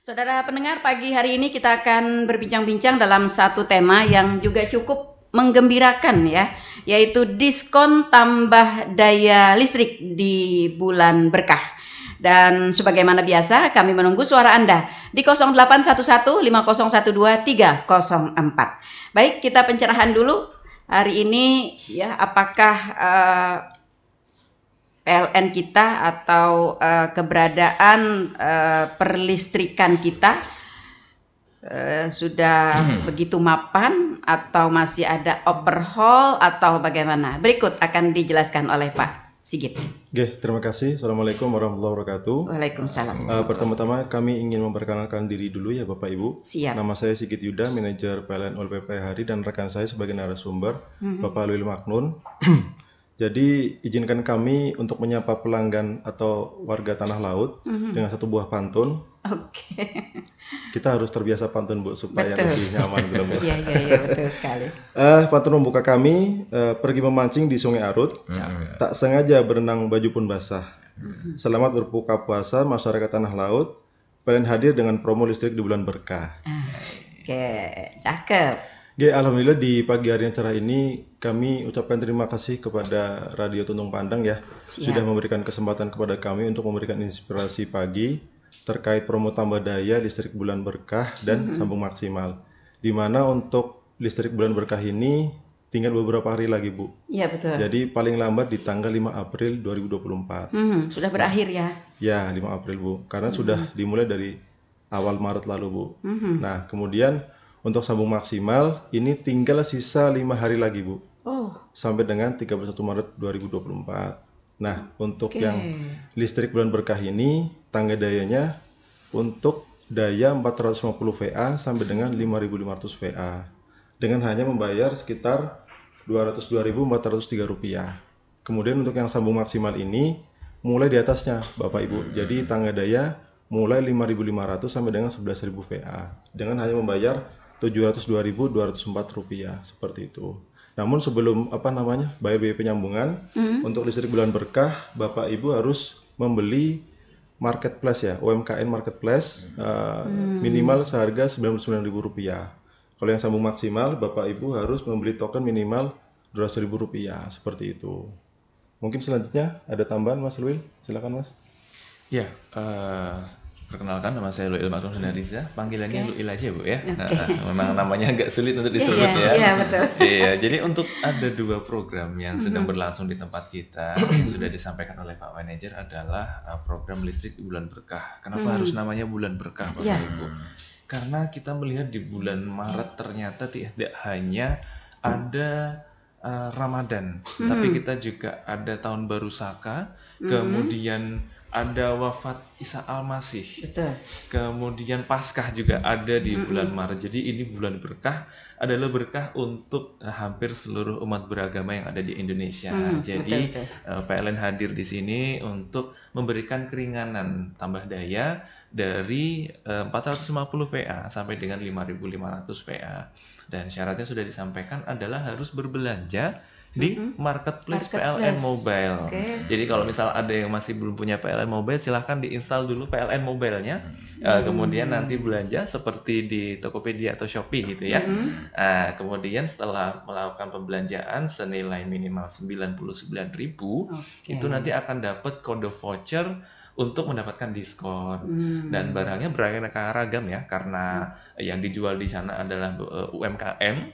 Saudara pendengar, pagi hari ini kita akan berbincang-bincang dalam satu tema yang juga cukup menggembirakan ya, yaitu diskon tambah daya listrik di bulan berkah. Dan sebagaimana biasa kami menunggu suara Anda di 0811 5012 304. Baik, kita pencerahan dulu hari ini ya, apakah PLN kita atau keberadaan perlistrikan kita sudah begitu mapan atau masih ada overhaul atau bagaimana? Berikut akan dijelaskan oleh Pak Sigit. Oke, terima kasih. Assalamualaikum warahmatullahi wabarakatuh. Waalaikumsalam. Pertama-tama kami ingin memperkenalkan diri dulu ya Bapak Ibu. Siap. Nama saya Sigit Yuda, manajer PLN ULPP Hari, dan rekan saya sebagai narasumber Bapak Luli Maknun. Jadi izinkan kami untuk menyapa pelanggan atau warga Tanah Laut dengan satu buah pantun. Oke. Kita harus terbiasa pantun Bu supaya lebih nyaman gitu Bu. Iya, betul sekali. Pantun membuka kami, pergi memancing di Sungai Arut, tak sengaja berenang baju pun basah. Selamat berbuka puasa masyarakat Tanah Laut, PLN hadir dengan promo listrik di bulan berkah. Oke, cakep. Alhamdulillah di pagi hari yang cerah ini kami ucapkan terima kasih kepada Radio Tuntung Pandang ya. Sudah memberikan kesempatan kepada kami untuk memberikan inspirasi pagi terkait promo tambah daya listrik bulan berkah dan sambung maksimal. Di mana untuk listrik bulan berkah ini tinggal beberapa hari lagi Bu. Iya betul. Jadi paling lambat di tanggal 5 April 2024. Sudah berakhir ya? Ya 5 April Bu, karena sudah dimulai dari awal Maret lalu Bu. Nah kemudian untuk sambung maksimal ini tinggal sisa 5 hari lagi Bu. Sampai dengan 31 Maret 2024. Nah untuk yang listrik bulan berkah ini tangga dayanya untuk daya 450 VA sampai dengan 5500 VA dengan hanya membayar sekitar Rp202.403. Kemudian untuk yang sambung maksimal ini mulai di atasnya Bapak Ibu. Jadi tangga daya mulai 5.500 sampai dengan 11.000 VA dengan hanya membayar Rp702.204 seperti itu. Namun sebelum bayar biaya penyambungan untuk listrik bulan berkah, Bapak Ibu harus membeli marketplace ya, UMKM marketplace minimal seharga Rp99.000. Kalau yang sambung maksimal, Bapak Ibu harus membeli token minimal Rp200.000 seperti itu. Mungkin selanjutnya ada tambahan Mas Luil, silakan Mas. Ya, perkenalkan nama saya Luil Maknun Henariza, panggilannya Luil aja Bu ya. Memang namanya agak sulit untuk disebut ya. Iya betul. Iya, jadi untuk ada 2 program yang sedang berlangsung di tempat kita yang sudah disampaikan oleh Pak Manajer adalah program listrik di bulan berkah. Kenapa harus namanya bulan berkah Bapak Ibu? Karena kita melihat di bulan Maret ternyata tidak hanya ada Ramadan, tapi kita juga ada tahun baru Saka, kemudian ada wafat Isa Al-Masih, kemudian Paskah juga ada di bulan Maret. Jadi ini bulan berkah adalah berkah untuk hampir seluruh umat beragama yang ada di Indonesia. Jadi PLN hadir di sini untuk memberikan keringanan tambah daya dari 450 VA sampai dengan 5.500 VA. Dan syaratnya sudah disampaikan adalah harus berbelanja di marketplace PLN Mobile. Jadi kalau misal ada yang masih belum punya PLN Mobile, silahkan diinstal dulu PLN Mobile-nya. Kemudian nanti belanja seperti di Tokopedia atau Shopee gitu ya. Kemudian setelah melakukan pembelanjaan senilai minimal Rp99.000, itu nanti akan dapat kode voucher untuk mendapatkan diskon. Dan barangnya beraneka ragam ya, karena yang dijual di sana adalah UMKM.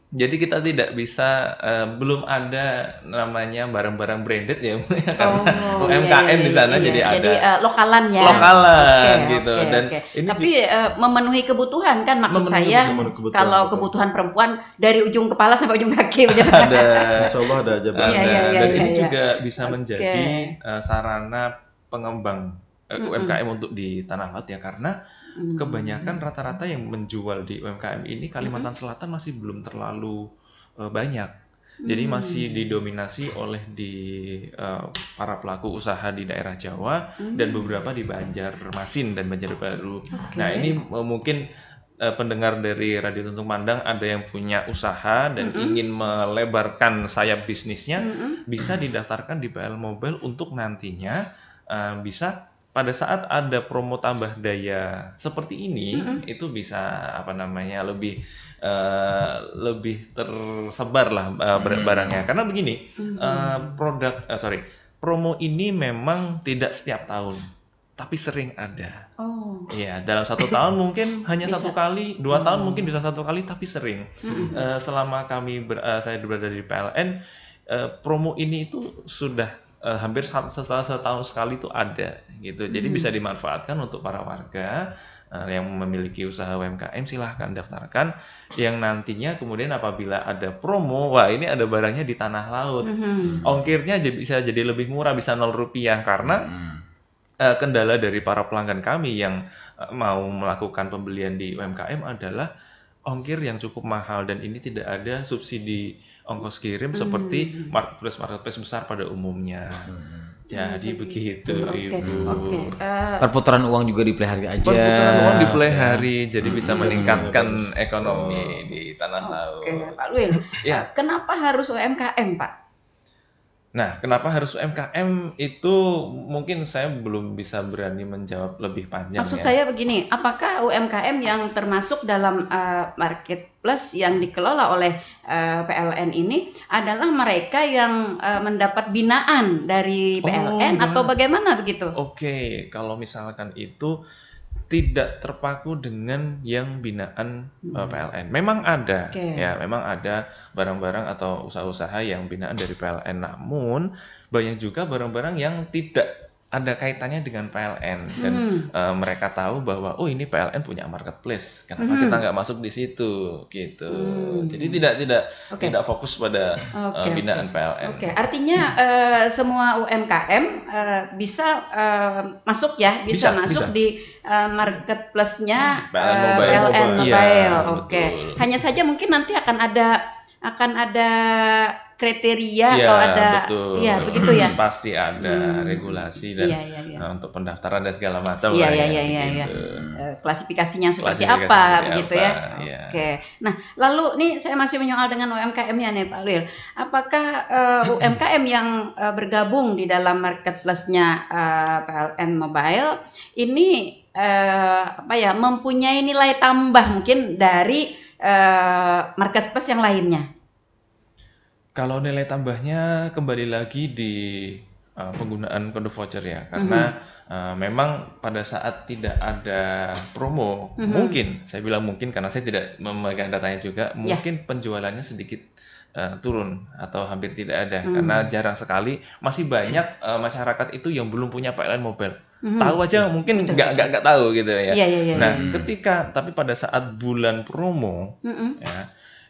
Jadi kita tidak bisa, belum ada namanya barang-barang branded ya, karena UMKM di sana jadi ada. Jadi lokalan ya. Lokalan gitu. Dan ini tapi memenuhi kebutuhan kan maksud saya. Kalau kebutuhan perempuan dari ujung kepala sampai ujung kaki begitu. Ada. Insya Allah ada aja. Dan ini juga bisa menjadi sarana pengembang UMKM untuk di Tanah Laut ya, karena kebanyakan rata-rata yang menjual di UMKM ini Kalimantan Selatan masih belum terlalu banyak. Jadi masih didominasi oleh para pelaku usaha di daerah Jawa dan beberapa di Banjarmasin dan Banjarbaru. Nah ini mungkin pendengar dari Radio Tuntung Pandang ada yang punya usaha dan ingin melebarkan sayap bisnisnya, bisa didaftarkan di PLN Mobile untuk nantinya bisa pada saat ada promo tambah daya seperti ini, itu bisa lebih tersebar lah barangnya. Karena begini, promo ini memang tidak setiap tahun, tapi sering ada. Ya, dalam 1 tahun mungkin hanya 1 kali, 2 tahun mungkin bisa 1 kali, tapi sering. Selama saya berada di PLN, promo ini itu sudah hampir setahun sekali itu ada gitu. Jadi bisa dimanfaatkan untuk para warga yang memiliki usaha UMKM, silahkan daftarkan, yang nantinya kemudian apabila ada promo, wah ini ada barangnya di tanah laut, ongkirnya bisa jadi lebih murah, bisa 0 rupiah, karena kendala dari para pelanggan kami yang mau melakukan pembelian di UMKM adalah ongkir yang cukup mahal, dan ini tidak ada subsidi ongkos kirim seperti marketplace besar pada umumnya. Jadi begitu, Ibu. Perputaran uang juga dipelihara aja. Perputaran uang dipelihari, jadi bisa meningkatkan ekonomi di tanah laut. Pak Luil. Kenapa harus UMKM, Pak? Nah, kenapa harus UMKM itu mungkin saya belum bisa berani menjawab lebih panjang. Maksud saya begini, apakah UMKM yang termasuk dalam marketplace yang dikelola oleh PLN ini adalah mereka yang mendapat binaan dari PLN atau bagaimana begitu? Oke, kalau misalkan itu tidak terpaku dengan yang binaan PLN. Memang ada, memang ada barang-barang atau usaha-usaha yang binaan dari PLN. Namun banyak juga barang-barang yang tidak ada kaitannya dengan PLN, dan mereka tahu bahwa ini PLN punya marketplace, kenapa kita nggak masuk di situ, gitu. Jadi tidak fokus pada binaan PLN. Artinya semua UMKM bisa masuk ya, bisa masuk di marketplace-nya PLN Mobile. Hanya saja mungkin nanti akan ada kriteria atau ada, begitu ya. Pasti ada regulasi dan untuk pendaftaran dan segala macam. Klasifikasinya seperti apa, begitu ya. Nah, lalu nih saya masih menyoal dengan UMKM-nya nih, Pak Luil. Apakah UMKM yang bergabung di dalam marketplace-nya PLN Mobile ini mempunyai nilai tambah mungkin dari marketplace yang lainnya? Kalau nilai tambahnya kembali lagi di penggunaan kode voucher ya, karena memang pada saat tidak ada promo, mungkin, saya bilang mungkin karena saya tidak memegang datanya juga, mungkin penjualannya sedikit turun atau hampir tidak ada, karena jarang sekali, masih banyak masyarakat itu yang belum punya PLN Mobile. Tahu aja mungkin nggak tahu gitu ya. Nah, tapi pada saat bulan promo,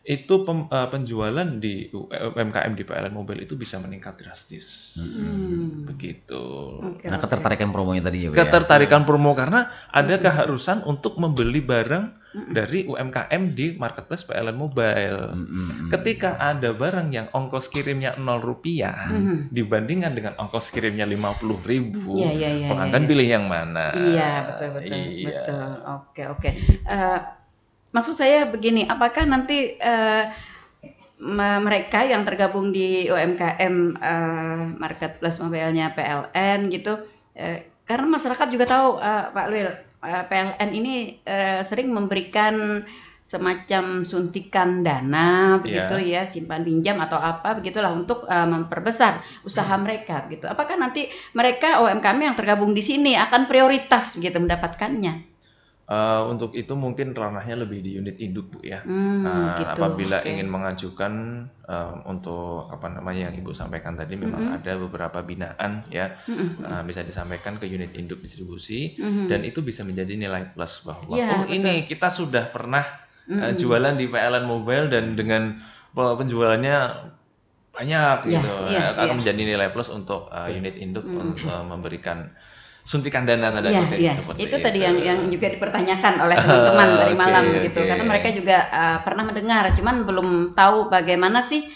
itu penjualan di UMKM di PLN Mobile itu bisa meningkat drastis. Begitu. Nah, ketertarikan promonya tadi ya. Ketertarikan promo karena ada keharusan untuk membeli barang dari UMKM di marketplace PLN Mobile. Ketika ada barang yang ongkos kirimnya 0 rupiah dibandingkan dengan ongkos kirimnya 50.000, pelanggan pilih yang mana? Betul. Oke. Maksud saya begini, apakah nanti mereka yang tergabung di UMKM marketplace mobile-nya PLN gitu, karena masyarakat juga tahu Pak Luil, PLN ini sering memberikan semacam suntikan dana begitu ya, simpan pinjam atau apa begitulah untuk memperbesar usaha mereka gitu. Apakah nanti mereka UMKM yang tergabung di sini akan prioritas gitu mendapatkannya? Untuk itu mungkin ranahnya lebih di unit induk, Bu ya. Apabila ingin mengajukan untuk yang Ibu sampaikan tadi, memang ada beberapa binaan ya, bisa disampaikan ke unit induk distribusi, dan itu bisa menjadi nilai plus bahwa ini kita sudah pernah jualan di PLN Mobile dan dengan penjualannya banyak gitu, akan menjadi nilai plus untuk unit induk untuk memberikan suntikan dana seperti itu tadi yang juga dipertanyakan oleh teman-teman dari malam begitu, karena mereka juga pernah mendengar, cuman belum tahu bagaimana sih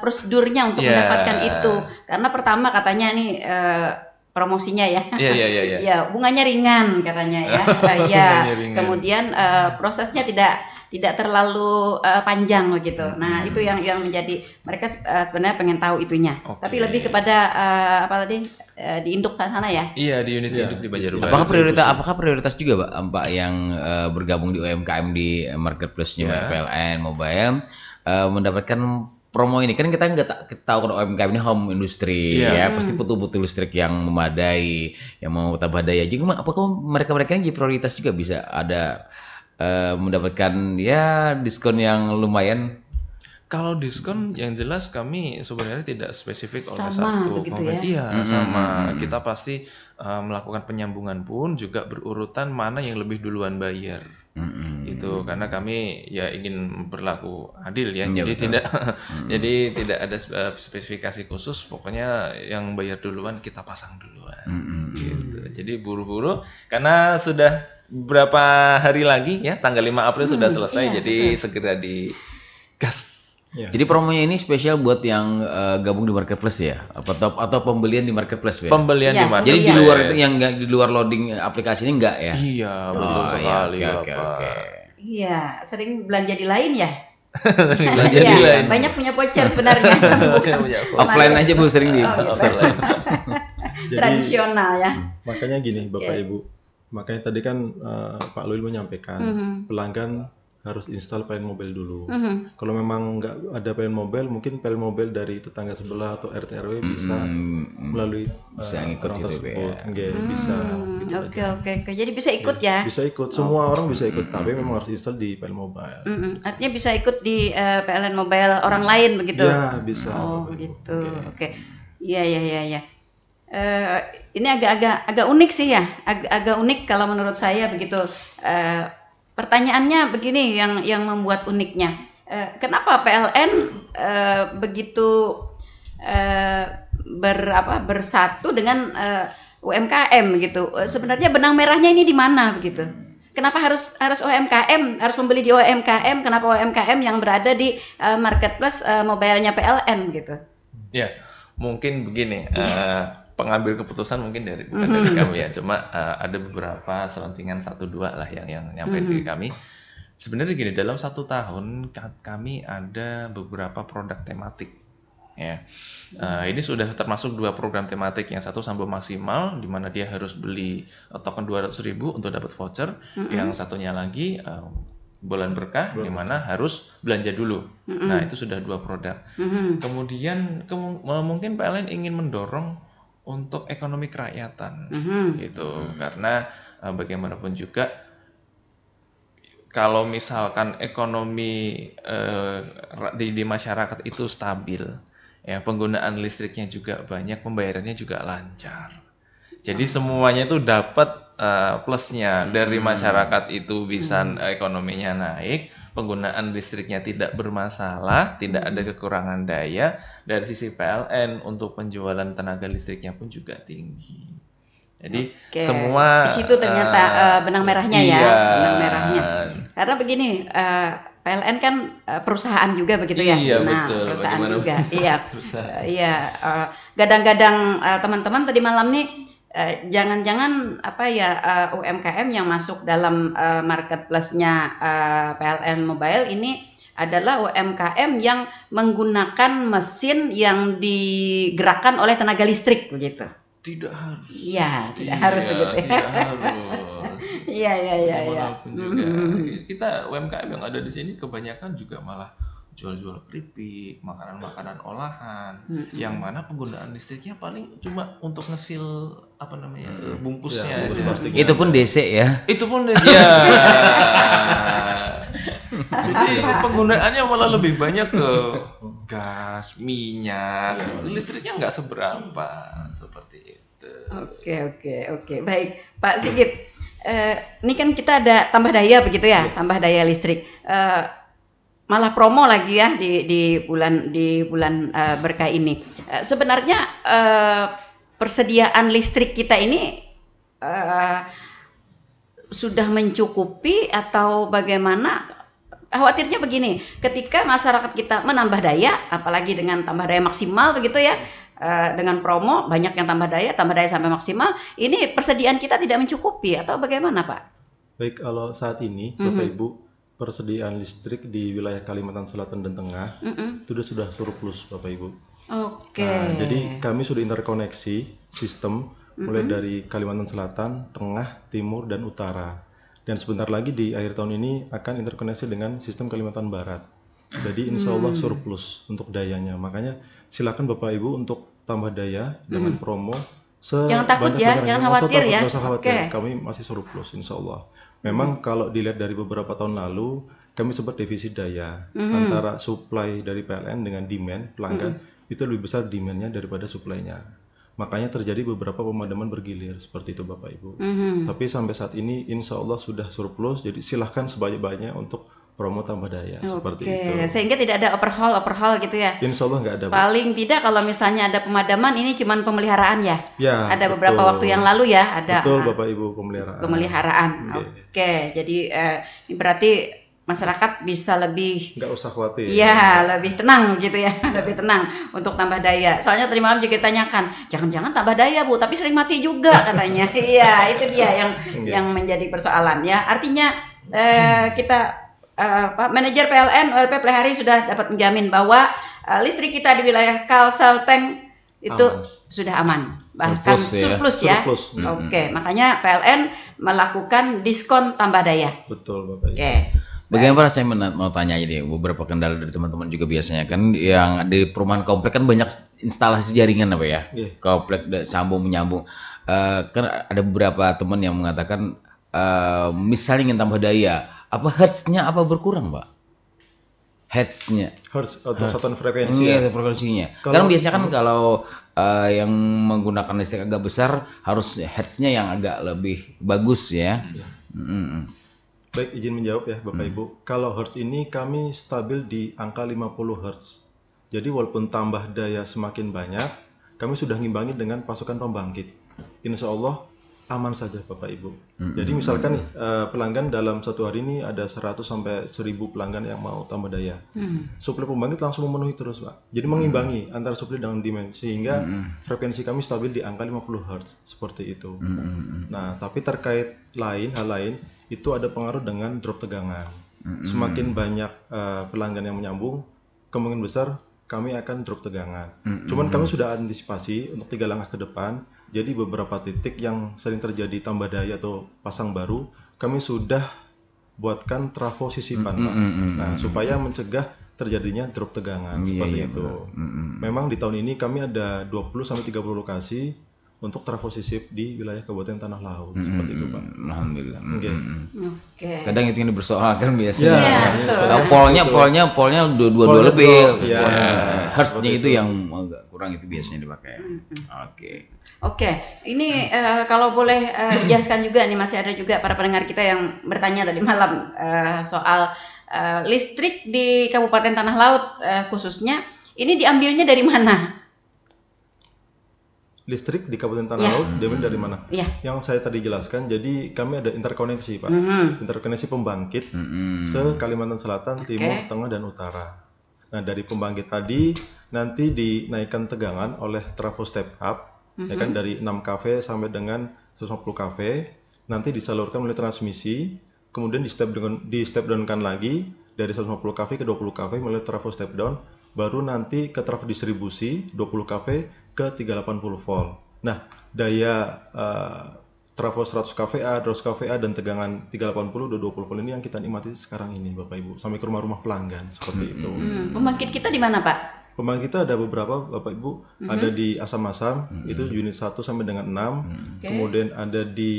prosedurnya untuk mendapatkan itu, karena pertama katanya nih promosinya ya. Iya. Ya, bunganya ringan katanya ya. Ya, kemudian prosesnya tidak terlalu panjang begitu. Nah, itu yang menjadi mereka sebenarnya pengen tahu itunya. Tapi lebih kepada apa tadi di induk sana ya? Iya, di unit induk di Banjarbaru. Apakah prioritas juga Mbak yang bergabung di UMKM di marketplace-nya PLN Mobile mendapatkan promo ini? Kan kita nggak tahu kalau UMKM ini home industry ya, pasti butuh listrik yang memadai, yang mau tambah daya. Juga apakah mereka ini prioritas juga bisa ada mendapatkan ya diskon yang lumayan? Kalau diskon yang jelas kami sebenarnya tidak spesifik oleh sama, satu begitu ya? Iya, sama. Kita pasti melakukan penyambungan pun juga berurutan mana yang lebih duluan bayar. Itu karena kami ya ingin berlaku adil ya. Jadi tidak ada spesifikasi khusus, pokoknya yang bayar duluan kita pasang duluan. Gitu. Jadi buru-buru karena sudah berapa hari lagi ya, tanggal 5 April sudah selesai, jadi segera digas. Ya. Jadi promonya ini spesial buat yang gabung di marketplace ya, atau pembelian di marketplace ya? Pembelian di marketplace. Jadi di luar itu yang nggak di luar loading aplikasi ini enggak ya? Iya, betul sekali. Oke. Iya, sering belanja di lain ya. Belanja di lain. Banyak punya voucher sebenarnya. Offline aja Bu, sering di offline. Tradisional ya. Makanya gini Bapak Ibu, makanya tadi kan Pak Luil menyampaikan pelanggan harus install PLN Mobile dulu. Kalau memang nggak ada PLN Mobile, mungkin PLN Mobile dari tetangga sebelah atau RT RW bisa melalui orang tersebut. Bisa. Gitu Oke. Jadi bisa ikut ya? Bisa ikut. Semua orang bisa ikut, tapi memang harus install di PLN Mobile. Artinya bisa ikut di PLN Mobile orang lain begitu? Ya, bisa. Oh, begitu. Oke. Iya. Ini agak unik sih ya, agak unik kalau menurut saya begitu. Pertanyaannya begini yang membuat uniknya, kenapa PLN begitu bersatu dengan UMKM gitu? Sebenarnya benang merahnya ini di mana begitu? Kenapa harus UMKM, harus membeli di UMKM? Kenapa UMKM yang berada di marketplace mobile-nya PLN gitu? Ya, mungkin begini. Pengambil keputusan mungkin bukan dari kami ya, cuma ada beberapa selentingan 1-2 lah yang nyampe ke kami. Sebenarnya gini, dalam 1 tahun kami ada beberapa produk tematik ya. Ini sudah termasuk 2 program tematik, yang satu sampai maksimal di mana dia harus beli token 200.000 untuk dapat voucher, yang satunya lagi bulan berkah di mana harus belanja dulu. Nah, itu sudah 2 produk. Kemudian mungkin PLN ingin mendorong untuk ekonomi kerakyatan gitu, karena bagaimanapun juga kalau misalkan ekonomi di masyarakat itu stabil ya, penggunaan listriknya juga banyak, pembayarannya juga lancar, jadi semuanya itu dapat plusnya dari masyarakat itu bisa ekonominya naik, penggunaan listriknya tidak bermasalah, tidak ada kekurangan daya. Dari sisi PLN untuk penjualan tenaga listriknya pun juga tinggi. Jadi semua di situ ternyata benang merahnya ya, benang merahnya. Karena begini, PLN kan perusahaan juga begitu ya. Iya, nah, betul. perusahaan bagaimana juga. Iya. Gadang-gadang teman-teman tadi malam nih jangan-jangan UMKM yang masuk dalam marketplace-nya PLN Mobile ini adalah UMKM yang menggunakan mesin yang digerakkan oleh tenaga listrik begitu. Tidak harus. Iya, tidak harus begitu. Tidak harus. Iya. Kita UMKM yang ada di sini kebanyakan juga malah jual-jual keripik, makanan-makanan olahan, yang mana penggunaan listriknya paling cuma untuk ngesil bungkusnya. Itu pun DC ya. Itu pun ya. Jadi penggunaannya malah lebih banyak ke gas, minyak, listriknya nggak seberapa seperti itu. Oke. Baik, Pak Sigit. Ini kan kita ada tambah daya begitu ya, tambah daya listrik. Malah promo lagi ya di bulan berkah ini. Sebenarnya persediaan listrik kita ini sudah mencukupi atau bagaimana? Khawatirnya begini, ketika masyarakat kita menambah daya, apalagi dengan tambah daya maksimal begitu ya, dengan promo banyak yang tambah daya sampai maksimal. Ini persediaan kita tidak mencukupi atau bagaimana Pak? Baik, kalau saat ini Bapak Ibu, persediaan listrik di wilayah Kalimantan Selatan dan Tengah itu sudah surplus Bapak Ibu. Oke. Nah, jadi kami sudah interkoneksi sistem mulai dari Kalimantan Selatan, Tengah, Timur, dan Utara. Dan sebentar lagi di akhir tahun ini akan interkoneksi dengan sistem Kalimantan Barat. Jadi insya Allah surplus untuk dayanya. Makanya silakan Bapak Ibu untuk tambah daya dengan promo. Jangan takut ya, jangan khawatir ya. Nggak usah khawatir, kami masih surplus insya Allah. Memang kalau dilihat dari beberapa tahun lalu, kami sempat defisit daya antara supply dari PLN dengan demand pelanggan itu lebih besar demandnya daripada supply-nya. Makanya terjadi beberapa pemadaman bergilir seperti itu Bapak Ibu. Tapi sampai saat ini insya Allah sudah surplus, jadi silahkan sebanyak-banyaknya untuk promo tambah daya seperti itu. Sehingga tidak ada overhaul gitu ya? Insya Allah nggak ada. Paling tidak kalau misalnya ada pemadaman ini cuma pemeliharaan ya? Ya. Ada beberapa waktu yang lalu ya ada. Betul Bapak Ibu, pemeliharaan. Pemeliharaan. Oke, jadi ini berarti masyarakat bisa lebih nggak usah khawatir. Iya, lebih tenang gitu ya, lebih tenang untuk tambah daya. Soalnya tadi malam juga ditanyakan, jangan-jangan tambah daya Bu, tapi sering mati juga katanya. Iya, itu dia yang menjadi persoalan ya. Artinya kita Pak Manajer PLN OLP Plehari sudah dapat menjamin bahwa listrik kita di wilayah Kalsel Tank itu sudah aman, bahkan surplus ya. Oke, makanya PLN melakukan diskon tambah daya. Betul Bapak. Oke. Bagaimana saya mau tanya ini beberapa kendala dari teman-teman juga biasanya kan yang di perumahan komplek kan banyak instalasi jaringan apa ya, komplek sambung menyambung. Kan ada beberapa teman yang mengatakan misalnya ingin tambah daya, apa hertznya apa berkurang Pak? Hertznya? Hertz atau satuan frekuensi? Iya, frekuensinya. Karena biasanya kan kalau yang menggunakan listrik agak besar harus hertznya yang agak lebih bagus ya. Baik, izin menjawab ya Bapak Ibu. Kalau Hertz ini kami stabil di angka 50 Hertz. Jadi walaupun tambah daya semakin banyak, kami sudah ngimbangi dengan pasokan pembangkit. Insya Allah aman saja Bapak Ibu. Jadi misalkan nih pelanggan dalam satu hari ini ada 100 sampai 1000 pelanggan yang mau tambah daya. Suplai pembangkit langsung memenuhi terus Pak. Jadi mengimbangi antara suplai dengan demand sehingga frekuensi kami stabil di angka 50 Hz seperti itu. Nah, tapi terkait hal lain itu ada pengaruh dengan drop tegangan. Semakin banyak pelanggan yang menyambung, kemungkinan besar kami akan drop tegangan. Cuman kami sudah antisipasi untuk 3 langkah ke depan. Jadi beberapa titik yang sering terjadi tambah daya atau pasang baru, kami sudah buatkan trafo sisipan, Pak. Nah, supaya mencegah terjadinya drop tegangan seperti itu. Memang di tahun ini kami ada 20 sampai 30 lokasi untuk trafo sisip di wilayah Kabupaten Tanah Laut seperti itu Pak. Alhamdulillah. Oke. Kadang itu yang dipersoalkan biasanya. Ya, betul. Polnya dua lebih. Ya. Hertznya itu yang agak kurang itu biasanya dipakai. Oke. Ini kalau boleh dijelaskan juga nih, masih ada juga para pendengar kita yang bertanya tadi malam soal listrik di Kabupaten Tanah Laut khususnya ini diambilnya dari mana? Listrik di Kabupaten Tanah Laut diambil dari mana? Yang saya tadi jelaskan, jadi kami ada interkoneksi Pak, interkoneksi pembangkit se-Kalimantan Selatan, Timur, Tengah, dan Utara. Nah dari pembangkit tadi nanti dinaikkan tegangan oleh trafo step up, ya kan dari 6 kV sampai dengan 150 kV, nanti disalurkan melalui transmisi, kemudian di step down-kan lagi dari 150 kV ke 20 kV melalui trafo step down, baru nanti ke trafo distribusi 20 kV ke 380 volt. Nah, daya trafo 100 kVA, 200 kVA dan tegangan 380 dan 20 volt ini yang kita nikmati sekarang ini Bapak Ibu, sampai ke rumah-rumah pelanggan seperti itu. Pembangkit kita di mana Pak? Pembangkit kita ada beberapa Bapak Ibu, ada di Asam-Asam, itu unit 1 sampai dengan 6. Kemudian ada di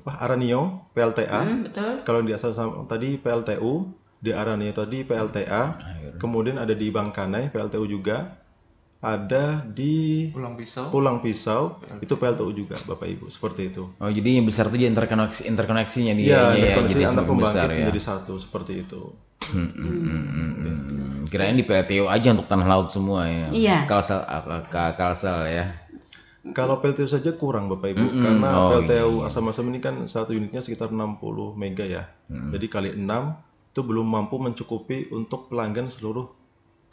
Aranio, PLTA. Betul. Kalau di Asam-Asam tadi PLTU, di Aranio tadi PLTA. Kemudian ada di Bangkanai, PLTU juga. Ada di Pulang Pisau itu PLTU juga Bapak Ibu, seperti itu. Oh, jadi yang besar itu interkoneksinya dia ya, jadi antar pembangkit besar ya. menjadi satu seperti itu. Kirain di PLTU aja untuk Tanah Laut semua ya. Iya. Kalsel ya. Kalau PLTU saja kurang Bapak Ibu, karena PLTU Asam-Asam ini kan satu unitnya sekitar 60 mega ya. Jadi kali 6 itu belum mampu mencukupi untuk pelanggan seluruh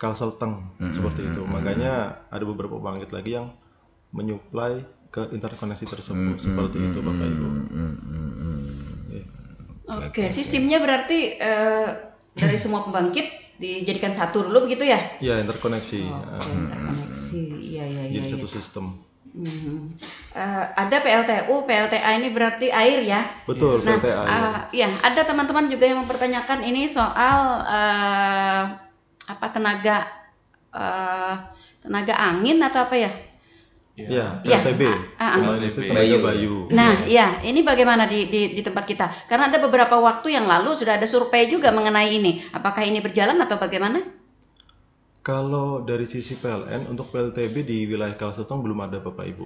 Kalselteng seperti itu. Makanya ada beberapa pembangkit lagi yang menyuplai ke interkoneksi tersebut seperti itu Bapak Ibu. Oke, sistemnya berarti dari semua pembangkit dijadikan satu dulu begitu ya? Iya, interkoneksi. Interkoneksi, iya. Jadi satu sistem. Ada PLTU, PLTA ini berarti air ya? Betul, nah, PLTA. Ya, ada teman-teman juga yang mempertanyakan ini soal tenaga angin atau apa ya? Iya, PLTB, pembangkit listrik tenaga Bayu. Nah, ya, ini bagaimana di tempat kita? Karena ada beberapa waktu yang lalu sudah ada survei juga mengenai ini. Apakah ini berjalan atau bagaimana? Kalau dari sisi PLN untuk PLTB di wilayah Kalselteng belum ada Bapak Ibu.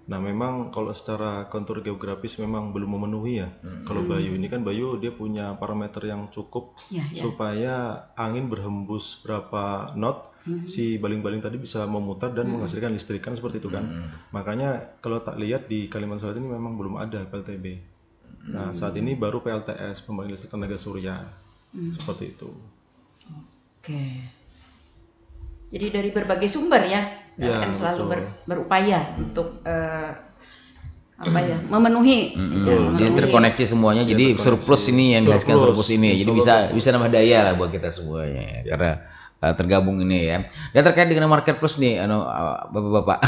Nah memang kalau secara kontur geografis memang belum memenuhi ya. Kalau Bayu ini kan Bayu dia punya parameter yang cukup supaya angin berhembus berapa knot si baling-baling tadi bisa memutar dan menghasilkan listrik kan seperti itu kan. Makanya kalau tak lihat di Kalimantan Selatan ini memang belum ada PLTB. Nah saat ini baru PLTS, pembangkit listrik tenaga surya, seperti itu. Oke. Jadi dari berbagai sumber ya, kan selalu berupaya untuk memenuhi. Jadi terkoneksi semuanya, jadi surplus ini yang dihasilkan surplus ini, jadi bisa nambah daya lah buat kita semuanya, karena tergabung ini ya. Dan terkait dengan marketplace nih, bapak-bapak,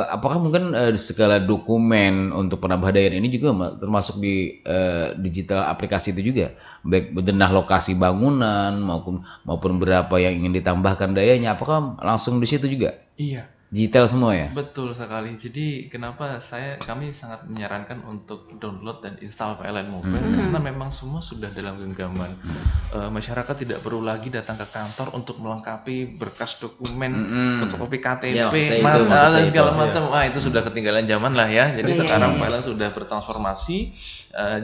apakah mungkin segala dokumen untuk penambah-dayaan ini juga termasuk di digital aplikasi itu juga, baik bedenah lokasi bangunan maupun berapa yang ingin ditambahkan dayanya, apakah langsung di situ juga? Iya. Digital semua ya? Betul sekali. Jadi kenapa kami sangat menyarankan untuk download dan install PLN Mobile karena memang semua sudah dalam genggaman. Masyarakat tidak perlu lagi datang ke kantor untuk melengkapi berkas dokumen, fotokopi KTP, dan segala macam. Wah, itu sudah ketinggalan zaman lah ya. Jadi sekarang PLN sudah bertransformasi.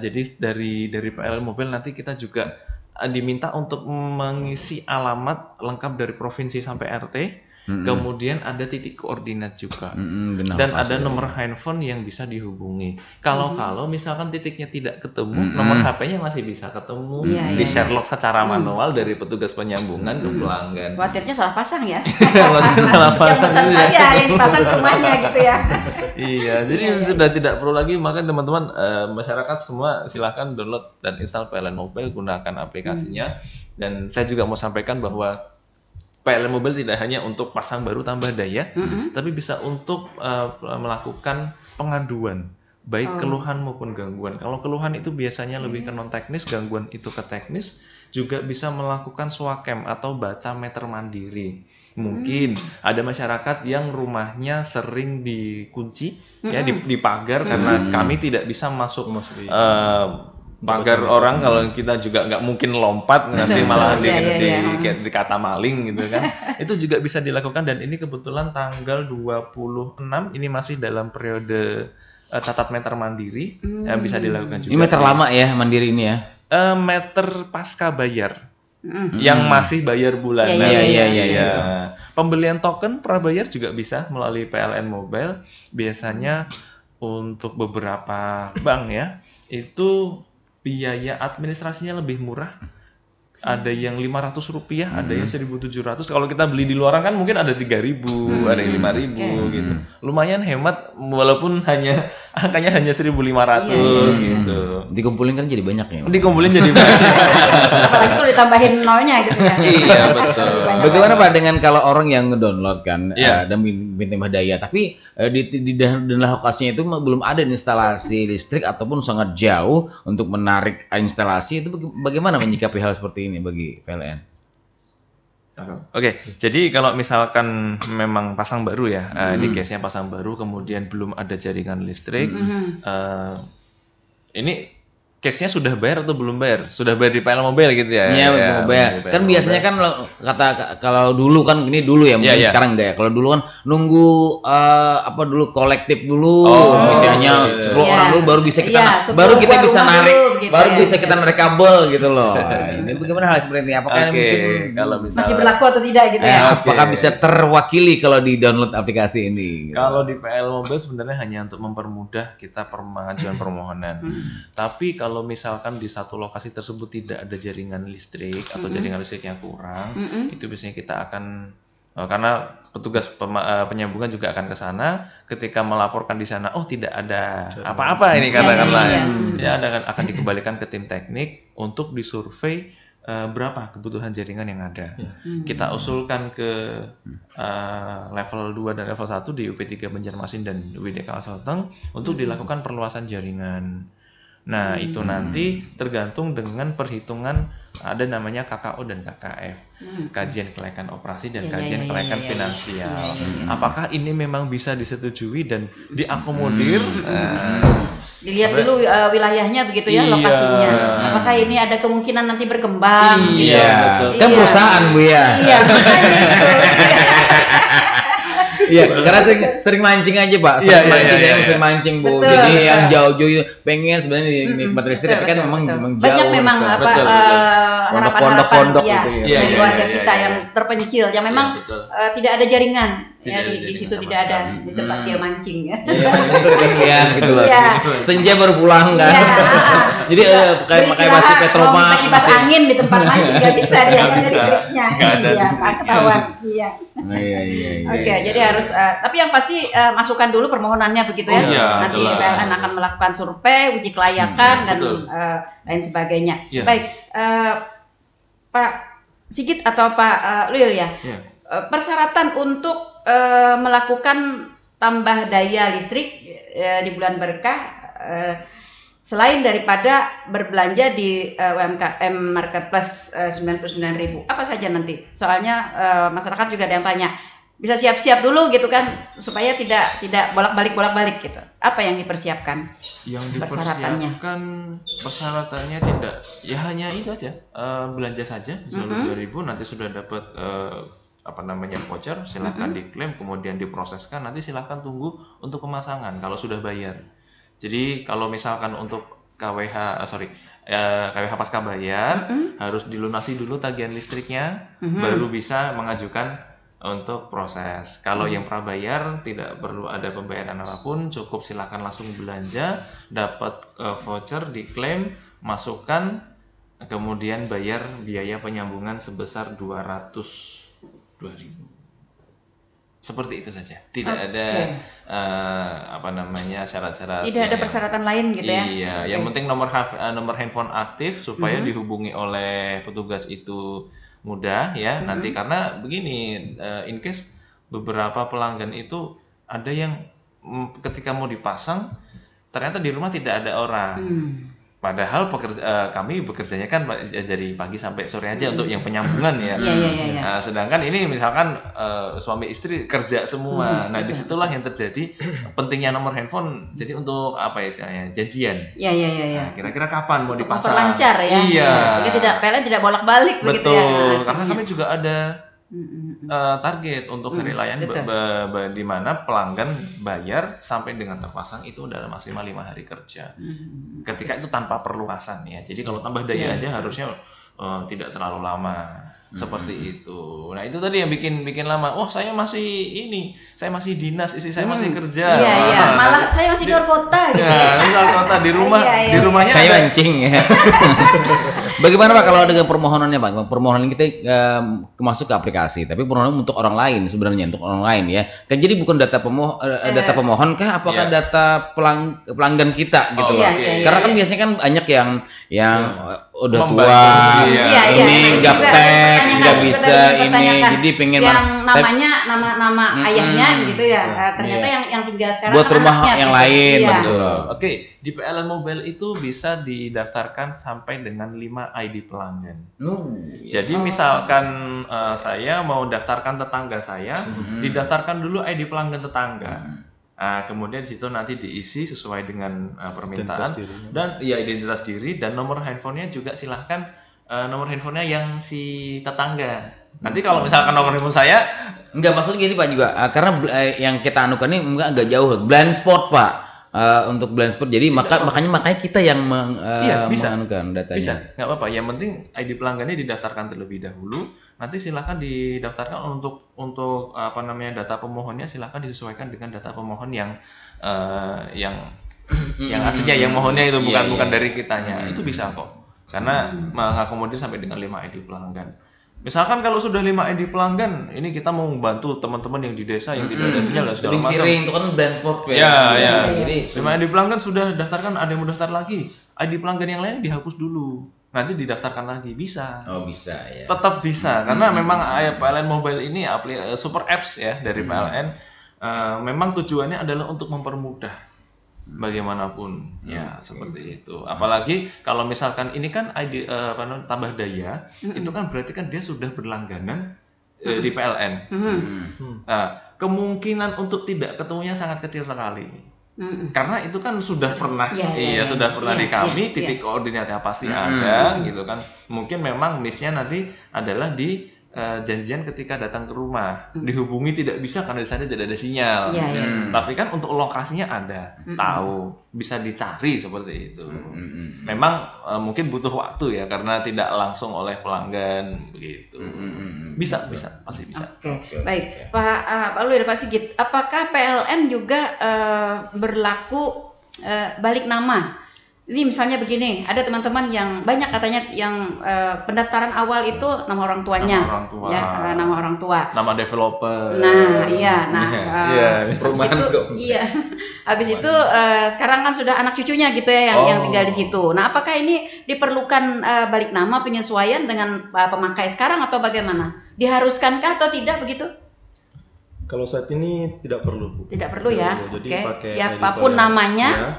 Jadi dari PLN Mobile nanti kita juga diminta untuk mengisi alamat lengkap dari provinsi sampai RT. Kemudian ada titik koordinat juga, dan ada nomor handphone yang bisa dihubungi. Kalau misalkan titiknya tidak ketemu, nomor HP-nya masih bisa ketemu, di Sherlock secara manual dari petugas penyambungan ke pelanggan. Khawatirnya salah pasang ya? Yang pesan saya yang dipasang ke rumahnya gitu ya? Iya, jadi sudah tidak perlu lagi. Maka teman-teman masyarakat semua silahkan download dan install PLN Mobile, gunakan aplikasinya. Dan saya juga mau sampaikan bahwa PLN Mobile tidak hanya untuk pasang baru tambah daya, tapi bisa untuk melakukan pengaduan, baik keluhan maupun gangguan. Kalau keluhan itu biasanya lebih ke non teknis, gangguan itu ke teknis, juga bisa melakukan swakem atau baca meter mandiri. Mungkin ada masyarakat yang rumahnya sering dikunci, ya di pagar karena kami tidak bisa masuk pagar orang, kalau kita juga nggak mungkin lompat nanti malah dikata maling gitu kan. Itu juga bisa dilakukan, dan ini kebetulan tanggal 26 ini masih dalam periode catat meter mandiri, bisa dilakukan juga. Ini meter lama ya mandiri ini ya? Meter pasca bayar, yang masih bayar bulanan. Iya. Pembelian token prabayar juga bisa melalui PLN Mobile. Biasanya untuk beberapa bank ya, itu biaya administrasinya lebih murah. Ada yang Rp500, ada yang Rp1.700. Kalau kita beli di luaran kan mungkin ada 3.000, ada yang 5.000 gitu. Lumayan hemat walaupun angkanya hanya 1.500 gitu. Dikumpulin kan jadi banyak ya. Dikumpulin jadi banyak. Apalagi kalau ditambahin nolnya gitu ya. Iya, betul. Bagaimana Pak dengan kalau orang yang ngedownload kan dan minta daya, tapi di dalam lokasinya itu belum ada instalasi listrik ataupun sangat jauh untuk menarik instalasi, itu bagaimana menyikapi hal seperti ini bagi PLN? Oke, jadi kalau misalkan memang pasang baru ya, ini case-nya pasang baru kemudian belum ada jaringan listrik, ini case-nya sudah bayar atau belum bayar? Sudah bayar di PLN Mobile gitu ya? Iya, Mobile. Kan biasanya kan kalau dulu kan ini dulu ya, mungkin sekarang enggak ya. Kalau dulu kan nunggu dulu kolektif dulu, misalnya 10 orang dulu baru bisa kita bisa narik, gitu baru bisa kita narik kabel gitu loh. Ini bagaimana hal seperti ini? Apakah mungkin kalau masih berlaku atau tidak gitu ya? Apakah bisa terwakili kalau di download aplikasi ini? Gitu? Kalau di PLN Mobile sebenarnya hanya untuk mempermudah kita pengajuan permohonan. Tapi kalau kalau misalkan di satu lokasi tersebut tidak ada jaringan listrik atau jaringan listriknya kurang, itu biasanya kita akan karena petugas penyambungan juga akan ke sana, ketika melaporkan di sana, oh tidak ada apa-apa ini katakanlah ya, akan dikembalikan ke tim teknik untuk disurvei berapa kebutuhan jaringan yang ada. Kita usulkan ke level 2 dan level 1 di UP3 Banjarmasin dan WDK Kalteng untuk dilakukan perluasan jaringan. Nah, itu nanti tergantung dengan perhitungan ada namanya KKO dan KKF, kajian kelayakan operasi dan kajian kelayakan finansial. Apakah ini memang bisa disetujui dan diakomodir? Dilihat dulu wilayahnya begitu ya, lokasinya. Apakah ini ada kemungkinan nanti berkembang? Iya, gitu. Kan perusahaan Bu ya. Iya, iya, karena sering mancing aja Pak, sering mancing Bu. Betul, jadi yang jauh-jauh pengen sebenarnya nikmat listrik, tapi kan memang jauh. Banyak memang harapan-harapan dari warga kita yang terpencil, yang memang tidak ada jaringan. Ya di situ tidak ada di tempat dia mancing ya. Iya, gitu loh. Senja baru pulang kan. Jadi kayak masih Petromak, kipas angin di tempat mancing nggak bisa dia kan listriknya. Iya, ketahuan. Iya. Oke, jadi harus tapi yang pasti masukkan dulu permohonannya begitu ya. Nanti PLN akan melakukan survei, uji kelayakan dan lain sebagainya. Baik, Pak Sigit atau Pak Lul ya. Persyaratan untuk melakukan tambah daya listrik di bulan berkah selain daripada berbelanja di UMKM Marketplace 99.000, apa saja nanti? Soalnya masyarakat juga ada yang tanya, bisa siap-siap dulu gitu kan supaya tidak bolak-balik gitu. Apa yang dipersiapkan? Yang dipersiapkan persyaratannya tidak, ya hanya itu aja, belanja saja misalnya 2.000 nanti sudah dapat voucher, silahkan diklaim, kemudian diproseskan, nanti silahkan tunggu untuk pemasangan kalau sudah bayar. Jadi kalau misalkan untuk KWH pasca bayar harus dilunasi dulu tagihan listriknya, baru bisa mengajukan untuk proses. Kalau yang prabayar tidak perlu ada pembayaran apapun, cukup silahkan langsung belanja, dapat voucher, diklaim, masukkan, kemudian bayar biaya penyambungan sebesar 200.000. Seperti itu saja. Tidak ada syarat-syarat. Tidak ada persyaratan lain gitu ya. Iya, yang penting nomor handphone aktif supaya dihubungi oleh petugas itu mudah ya. Nanti karena begini, in case beberapa pelanggan itu ada yang ketika mau dipasang ternyata di rumah tidak ada orang. Padahal kami bekerjanya kan dari pagi sampai sore aja untuk yang penyambungan ya. Nah, sedangkan ini misalkan suami istri kerja semua. Nah, disitulah yang terjadi pentingnya nomor handphone. Jadi untuk apa ya istilahnya, janjian. Nah, kira-kira kapan mau dipasang? Memperlancar ya. Iya. Jadi PLN tidak bolak-balik begitu ya. Betul. Karena kami juga ada target untuk hari layan di mana pelanggan bayar sampai dengan terpasang itu dalam maksimal 5 hari kerja. Ketika itu tanpa perluasan ya. Jadi kalau tambah daya aja harusnya tidak terlalu lama. Seperti itu. Nah, itu tadi yang bikin lama. Oh, saya masih dinas, istri saya masih kerja. Malah saya masih di luar kota gitu. Di luar kota, di rumahnya kayak mancing ya. Bagaimana Pak kalau dengan permohonannya Pak? Permohonan kita masuk ke aplikasi, tapi permohonan untuk orang lain sebenarnya, untuk orang lain ya. Kan jadi bukan data pemohon kah? Apakah data pelanggan kita gitu loh. Karena kan biasanya kan banyak yang udah tua, ini gaptek, nggak bisa ini, jadi pengen yang namanya nama ayahnya gitu ya. Ternyata yang tinggal sekarang buat rumah yang lain, betul. Oke, di PLN Mobile itu bisa didaftarkan sampai dengan 5 ID pelanggan. Jadi misalkan saya mau daftarkan tetangga saya, didaftarkan dulu ID pelanggan tetangga. Kemudian di situ nanti diisi sesuai dengan permintaan dan identitas diri dan nomor handphonenya juga silahkan nomor handphonenya yang si tetangga. Nanti kalau misalkan nomor handphone saya maksud gini Pak juga karena yang kita anukan ini agak jauh blind spot Pak. Untuk blind spot jadi makanya kita yang menganukan datanya. Bisa, nggak apa-apa. Yang penting ID pelanggannya didaftarkan terlebih dahulu. Nanti silahkan didaftarkan untuk data pemohonnya silahkan disesuaikan dengan data pemohon yang Yang aslinya, yang mohonnya itu bukan Iya. dari kitanya. Itu bisa kok. Karena mengakomodir sampai dengan 5 ID pelanggan. Misalkan kalau sudah 5 ID pelanggan, ini kita mau membantu teman-teman yang di desa yang tidak ada sinyal dan segala Tebing macam. Siring itu kan brand sport Ya. Jadi 5 ID pelanggan sudah daftarkan, ada yang mau daftar lagi. ID pelanggan yang lain dihapus dulu. Nanti didaftarkan lagi, bisa. Oh, bisa ya. Tetap bisa, karena memang PLN Mobile ini super apps ya dari PLN. Memang tujuannya adalah untuk mempermudah bagaimanapun ya seperti itu. Apalagi kalau misalkan ini kan ID tambah daya, itu kan berarti kan dia sudah berlangganan di PLN. Nah, kemungkinan untuk tidak ketemunya sangat kecil sekali. Karena itu kan sudah pernah sudah pernah di kami, titik koordinatnya pasti ada gitu kan. Mungkin memang miss-nya nanti adalah di janjian ketika datang ke rumah, dihubungi tidak bisa karena di sana tidak ada sinyal. Tapi kan untuk lokasinya ada, tahu, bisa dicari seperti itu. Memang mungkin butuh waktu ya karena tidak langsung oleh pelanggan begitu. Bisa, pasti bisa. Oke. Baik, Pak Luy dan Pak Sigit, apakah PLN juga berlaku balik nama? Ini misalnya begini, ada teman-teman yang banyak katanya yang pendaftaran awal itu nama orang tuanya, nama orang tua, nama developer. Nah, iya, perumahan kok. Iya. Habis itu sekarang kan sudah anak cucunya gitu ya yang tinggal di situ. Nah, apakah ini diperlukan balik nama penyesuaian dengan pemakai sekarang atau bagaimana? Diharuskankah atau tidak begitu? Kalau saat ini tidak perlu, Bu. Tidak perlu ya. Jadi pakai siapapun namanya,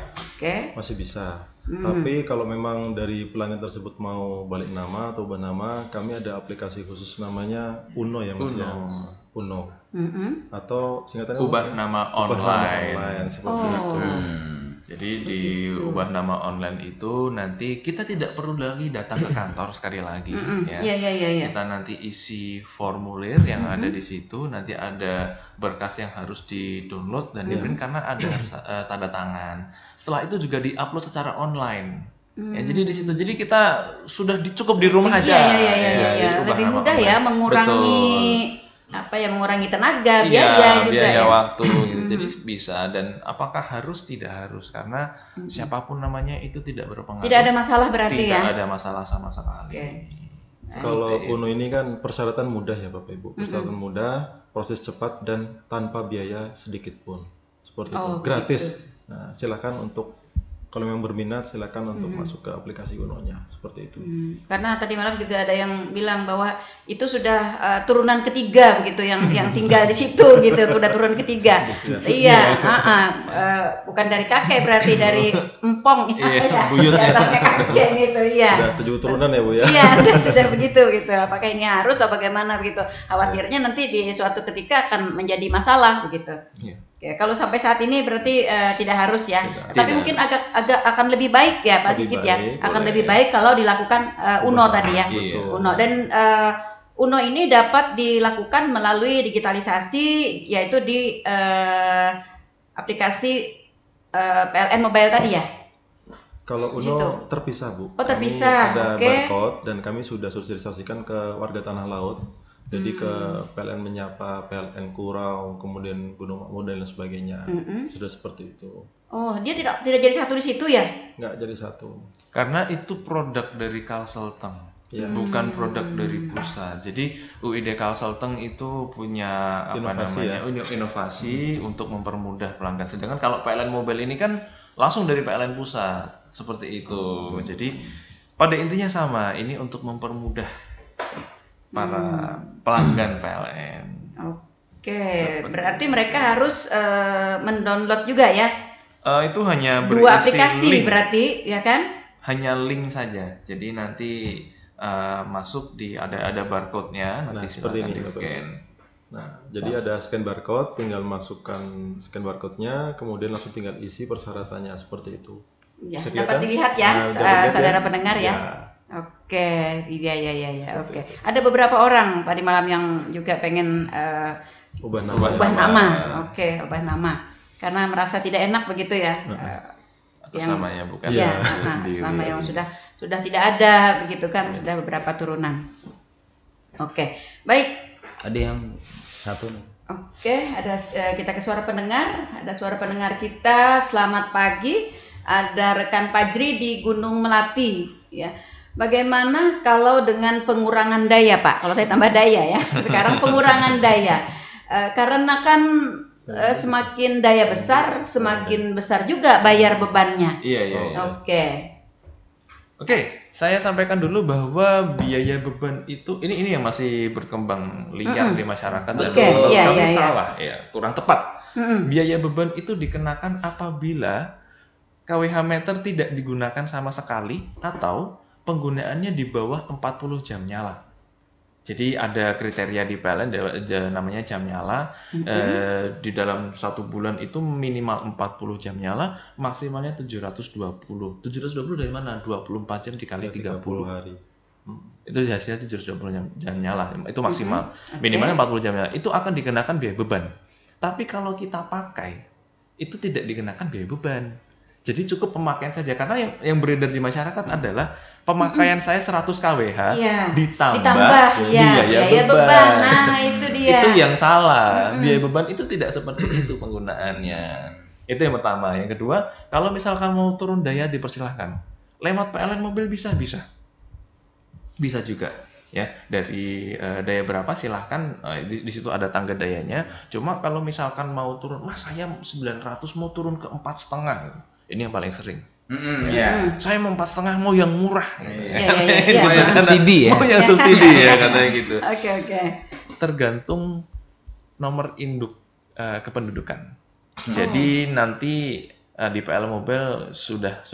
masih bisa. Tapi kalau memang dari pelanggan tersebut mau balik nama atau ubah nama, kami ada aplikasi khusus namanya Uno ya Mas ya. Uno. Atau singkatannya ubah nama online. Seperti itu. Jadi di ubah nama online itu nanti kita tidak perlu lagi datang ke kantor sekali lagi ya. Kita nanti isi formulir yang ada di situ, nanti ada berkas yang harus di-download dan di-print karena ada tanda tangan. Setelah itu juga di-upload secara online. Ya, jadi di situ. Jadi kita sudah cukup di rumah aja. Lebih mudah ya, mengurangi mengurangi tenaga, biaya juga biaya waktu gitu. Jadi bisa, dan apakah harus? Tidak harus, karena siapapun namanya itu tidak berpengaruh. Tidak ada masalah berarti tidak ada masalah sama sekali. Kalau Uno ini kan persyaratan mudah ya Bapak Ibu, persyaratan mudah, proses cepat dan tanpa biaya sedikit pun, seperti itu, gratis. Nah, silakan untuk kalau memang berminat silakan untuk masuk ke aplikasi Uno-nya seperti itu. Karena tadi malam juga ada yang bilang bahwa itu sudah turunan ketiga begitu yang tinggal di situ gitu, sudah turun ketiga. Iya, bukan dari kakek berarti dari empong buyutnya atasnya kakek gitu ya. Sudah 7 turunan ya Bu ya. Iya, sudah begitu gitu. Apakah ini harus atau bagaimana begitu? Khawatirnya nanti di suatu ketika akan menjadi masalah begitu. Oke, kalau sampai saat ini berarti tidak harus ya. Tapi mungkin agak akan lebih baik ya Pak Sigit ya. Akan lebih baik kalau dilakukan Uno tadi ya. Uno, dan Uno ini dapat dilakukan melalui digitalisasi, yaitu di aplikasi PLN Mobile tadi ya. Kalau Uno terpisah Bu. Terpisah. Ada barcode dan kami sudah sosialisasikan ke warga Tanah Laut. Jadi ke PLN Menyapa, PLN Kurau, kemudian Gunung Makmur dan sebagainya. Sudah seperti itu. Oh, dia tidak jadi satu di situ ya? Nggak jadi satu. Karena itu produk dari Kalselteng, bukan produk dari pusat. Jadi UID Kalselteng itu punya inovasi untuk mempermudah pelanggan. Sedangkan kalau PLN Mobile ini kan langsung dari PLN pusat, seperti itu. Jadi pada intinya sama, ini untuk mempermudah para pelanggan PLN. Oke, berarti mereka harus mendownload juga ya? Itu hanya berisi 2 aplikasi link. Berarti, ya kan? Hanya link saja. Jadi nanti masuk di ada barcode-nya, nanti silakan di-scan. Nah, jadi ada scan barcode, tinggal masukkan scan barcode-nya, kemudian langsung tinggal isi persyaratannya seperti itu. Ya, dapat dilihat ya, saudara pendengar ya. Oke, iya. Oke. Ada beberapa orang tadi malam yang juga pengen ubah nama. Oke, ubah nama. Karena merasa tidak enak begitu ya. Atau samanya bukan sama yang sudah tidak ada begitu kan, sudah beberapa turunan. Oke, baik. Ada yang satu nih. Oke, ada kita ke suara pendengar. Ada suara pendengar kita. Selamat pagi. ada rekan Fajri di Gunung Melati ya. Bagaimana kalau dengan pengurangan daya, Pak? Kalau saya tambah daya ya. Sekarang pengurangan daya. Karena kan semakin daya besar, semakin besar juga bayar bebannya. Iya. Oke, saya sampaikan dulu bahwa biaya beban itu ini yang masih berkembang liar di masyarakat dan kami salah ya, kurang tepat. Biaya beban itu dikenakan apabila KWH meter tidak digunakan sama sekali atau penggunaannya di bawah 40 jam nyala. Jadi ada kriteria di PLN namanya jam nyala. Di dalam 1 bulan itu minimal 40 jam nyala, maksimalnya 720. 720 dari mana? 24 jam dikali 30 hari. Itu hasilnya 720 jam nyala. Itu maksimal. Minimalnya 40 jam nyala. Itu akan dikenakan biaya beban. Tapi kalau kita pakai, itu tidak dikenakan biaya beban. Jadi cukup pemakaian saja, karena yang beredar di masyarakat adalah pemakaian saya 100 kWh ditambah biaya beban. Nah, itu dia. Itu yang salah. Biaya beban itu tidak seperti itu penggunaannya. Itu yang pertama. Yang kedua, kalau misalkan mau turun daya dipersilahkan. Lewat PLN mobil bisa juga. Ya, dari daya berapa silahkan, di situ ada tangga dayanya. Cuma kalau misalkan mau turun, Mas saya 900 mau turun ke 4,5 gitu. Ini yang paling sering. Saya mau 4,5 mau yang murah. Mau yang subsidi ya. Mau yang subsidi ya katanya gitu. Oke. Tergantung nomor induk kependudukan. Jadi nanti di PL Mobile sudah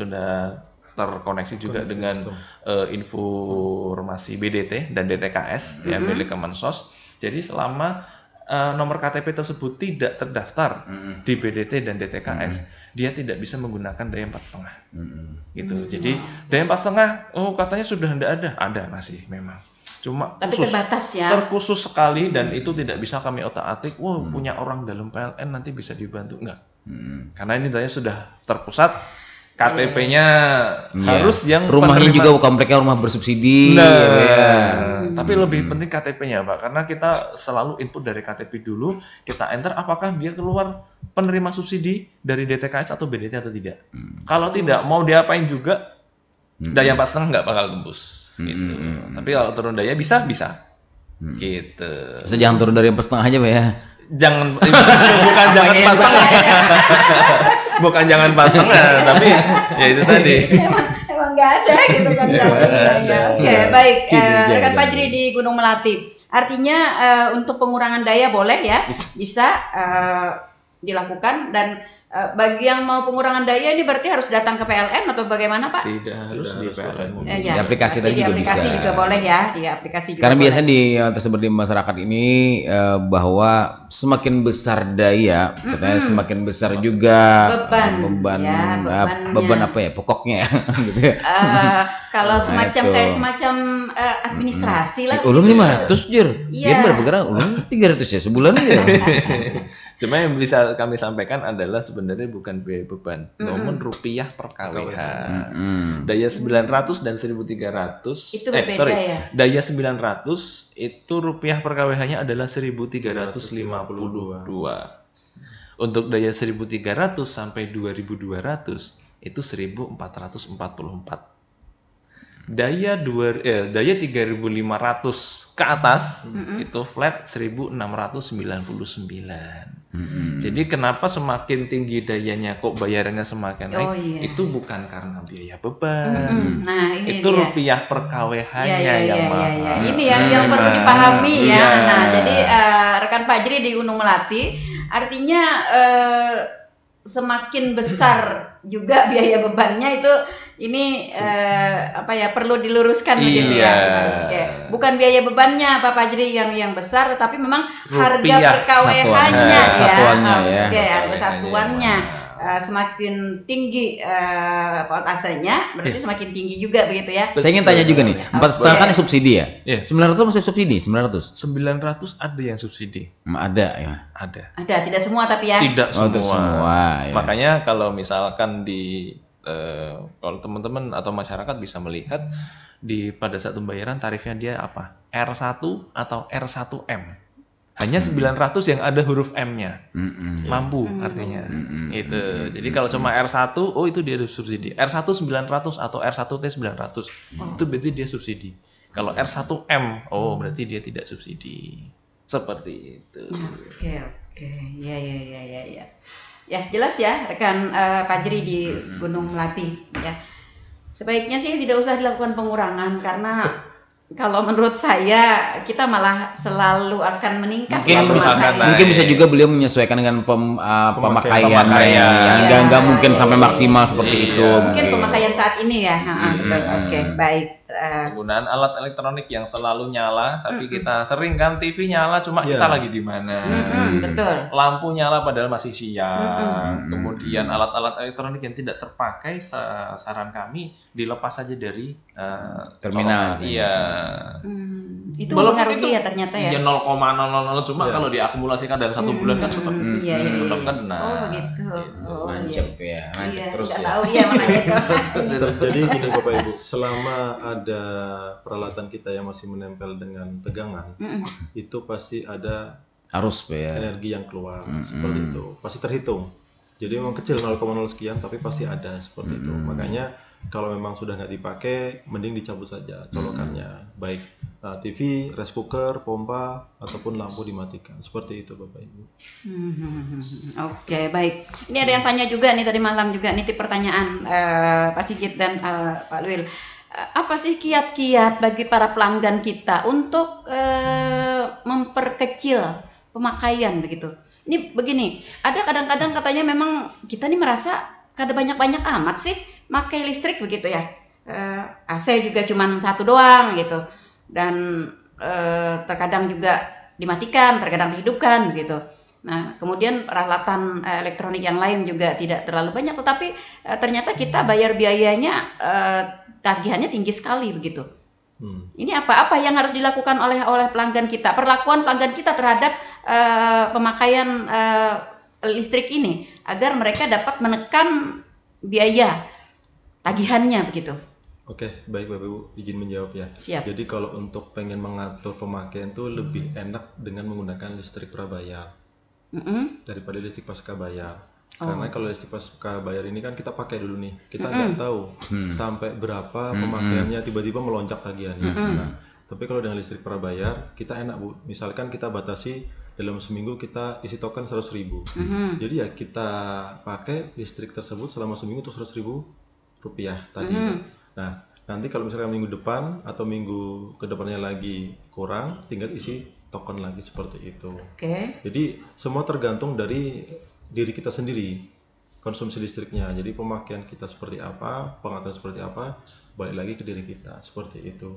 terkoneksi juga dengan informasi BDT dan DTKS ya milik Kemensos. Jadi selama nomor KTP tersebut tidak terdaftar di BDT dan DTKS, dia tidak bisa menggunakan daya 4,5 gitu. Jadi daya 4,5 katanya sudah tidak ada masih memang. Cuma tapi terbatas ya. Terkhusus sekali dan itu tidak bisa kami otak-atik. Punya orang dalam PLN nanti bisa dibantu enggak? Karena ini daya sudah terpusat. KTP-nya harus yang rumahnya penerima. Juga kompleknya rumah bersubsidi. Tapi lebih penting KTP-nya, Pak, karena kita selalu input dari KTP dulu, kita enter apakah dia keluar penerima subsidi dari DTKS atau BDT atau tidak. Kalau tidak, mau diapain juga, daya 4,5 nggak bakal tembus. Gitu. Tapi kalau turun daya bisa. Gitu. Jangan turun dari 4,5 aja, Pak ya. Bukan jangan 4,5. Bukan jangan 4,5, tapi ya itu tadi. Emang nggak ada gitu kan. Oke, baik. Rekan Fajri di Gunung Melati. Artinya untuk pengurangan daya boleh ya, bisa dilakukan. Dan bagi yang mau pengurangan daya ini berarti harus datang ke PLN atau bagaimana, Pak? Tidak harus di PLN. Di aplikasi tadi juga bisa. Di aplikasi juga boleh ya, di aplikasi juga. Karena biasanya tersebar di masyarakat ini bahwa semakin besar daya, katanya semakin besar juga beban apa ya pokoknya. Gitu ya. Kalau semacam administrasi lah. Ulun 500 jir. Dia berapa ulun 300 ya sebulan aja. Cuma yang bisa kami sampaikan adalah sebenarnya bukan biaya beban, namun rupiah per KWH. Daya 900 dan 1.300 itu berbeda ya? Daya 900 itu rupiah per KWH-nya adalah 1.352. Untuk daya 1.300 sampai 2.200 itu 1.444. Daya 3.500 ke atas itu flat 1.699. Jadi kenapa semakin tinggi dayanya kok bayarannya semakin naik? Itu bukan karena biaya beban. Nah, ini itu rupiah per KWH-nya yang mahal. Ini yang perlu dipahami ya. Nah, jadi rekan Fajri di Gunung Melati, artinya semakin besar juga biaya bebannya itu ini perlu diluruskan begitu ya. Bukan biaya bebannya Pak Fajri yang besar, tetapi memang harga per KWH-nya harga satuannya. Semakin tinggi potasenya berarti semakin tinggi juga begitu ya. Saya ingin tanya juga nih, 4,5 kan subsidi ya? 900 masih subsidi? 900 ada yang subsidi. Ada ya? Ada, tidak semua tapi ya? Tidak semua. Ya. Makanya kalau misalkan kalau teman-teman atau masyarakat bisa melihat pada saat pembayaran tarifnya dia apa? R1 atau R1M. Hanya 900 yang ada huruf M-nya. Mampu artinya. Itu. Jadi kalau cuma R1, oh itu dia subsidi. R1 900 atau R1T 900. Itu berarti dia subsidi. Kalau R1M, oh berarti dia tidak subsidi. Seperti itu. Oke. Ya. Ya, jelas ya rekan Fajri di Gunung Melati ya. Sebaiknya sih tidak usah dilakukan pengurangan karena kalau menurut saya kita malah selalu akan meningkat. Mungkin bisa juga beliau menyesuaikan dengan pemakaian yang nggak mungkin sampai maksimal seperti itu. Mungkin pemakaian saat ini ya. Betul. Oke, baik. Penggunaan alat elektronik yang selalu nyala, tapi kita sering kan TV nyala cuma kita lagi di mana. Betul. Lampu nyala padahal masih siang. Kemudian alat-alat elektronik yang tidak terpakai, saran kami dilepas saja dari terminal. Iya. Itu mempengaruhi ya ternyata ya. 0,000 cuma kalau diakumulasikan dalam 1 bulan kan tetap kena. Oh begitu. Mancep ya, mancep terus ya. Tahu ya makanya. Jadi gini Bapak Ibu, selama ada peralatan kita yang masih menempel dengan tegangan, itu pasti ada arus ya. Energi yang keluar seperti itu. Pasti terhitung. Jadi memang kecil 0,0 sekian tapi pasti ada seperti itu. Makanya kalau memang sudah nggak dipakai, mending dicabut saja colokannya. Baik TV, rice cooker, pompa, ataupun lampu dimatikan. Seperti itu Bapak Ibu. Oke, baik. Ini ada yang tanya juga nih tadi malam juga nitip pertanyaan Pak Sigit dan Pak Luil. Apa sih kiat-kiat bagi para pelanggan kita untuk memperkecil pemakaian begitu? Ini begini, ada kadang-kadang katanya memang kita nih merasa kada banyak-banyak amat sih pakai listrik begitu ya. AC juga cuma satu doang gitu. Dan terkadang juga dimatikan, terkadang dihidupkan gitu. Nah, kemudian peralatan elektronik yang lain juga tidak terlalu banyak, tetapi ternyata kita bayar biayanya tagihannya tinggi sekali begitu. Ini apa yang harus dilakukan oleh pelanggan kita? Perlakuan pelanggan kita terhadap pemakaian listrik ini agar mereka dapat menekan biaya tagihannya begitu. Oke, baik Bapak Ibu, izin menjawab ya. Siap. Jadi kalau untuk pengen mengatur pemakaian itu lebih enak dengan menggunakan listrik prabayar daripada listrik pasca bayar. Karena kalau listrik pasca bayar ini kan kita pakai dulu nih, kita nggak tahu sampai berapa pemakaiannya, tiba-tiba melonjak tagihannya. Nah, tapi kalau dengan listrik prabayar kita enak Bu. Misalkan kita batasi dalam seminggu kita isi token 100.000. Jadi ya kita pakai listrik tersebut selama seminggu untuk 100.000 rupiah tadi. Nah, nanti kalau misalkan minggu depan atau minggu kedepannya lagi kurang, tinggal isi token lagi seperti itu. Jadi semua tergantung dari diri kita sendiri, konsumsi listriknya. Jadi pemakaian kita seperti apa, pengaturan seperti apa, balik lagi ke diri kita seperti itu.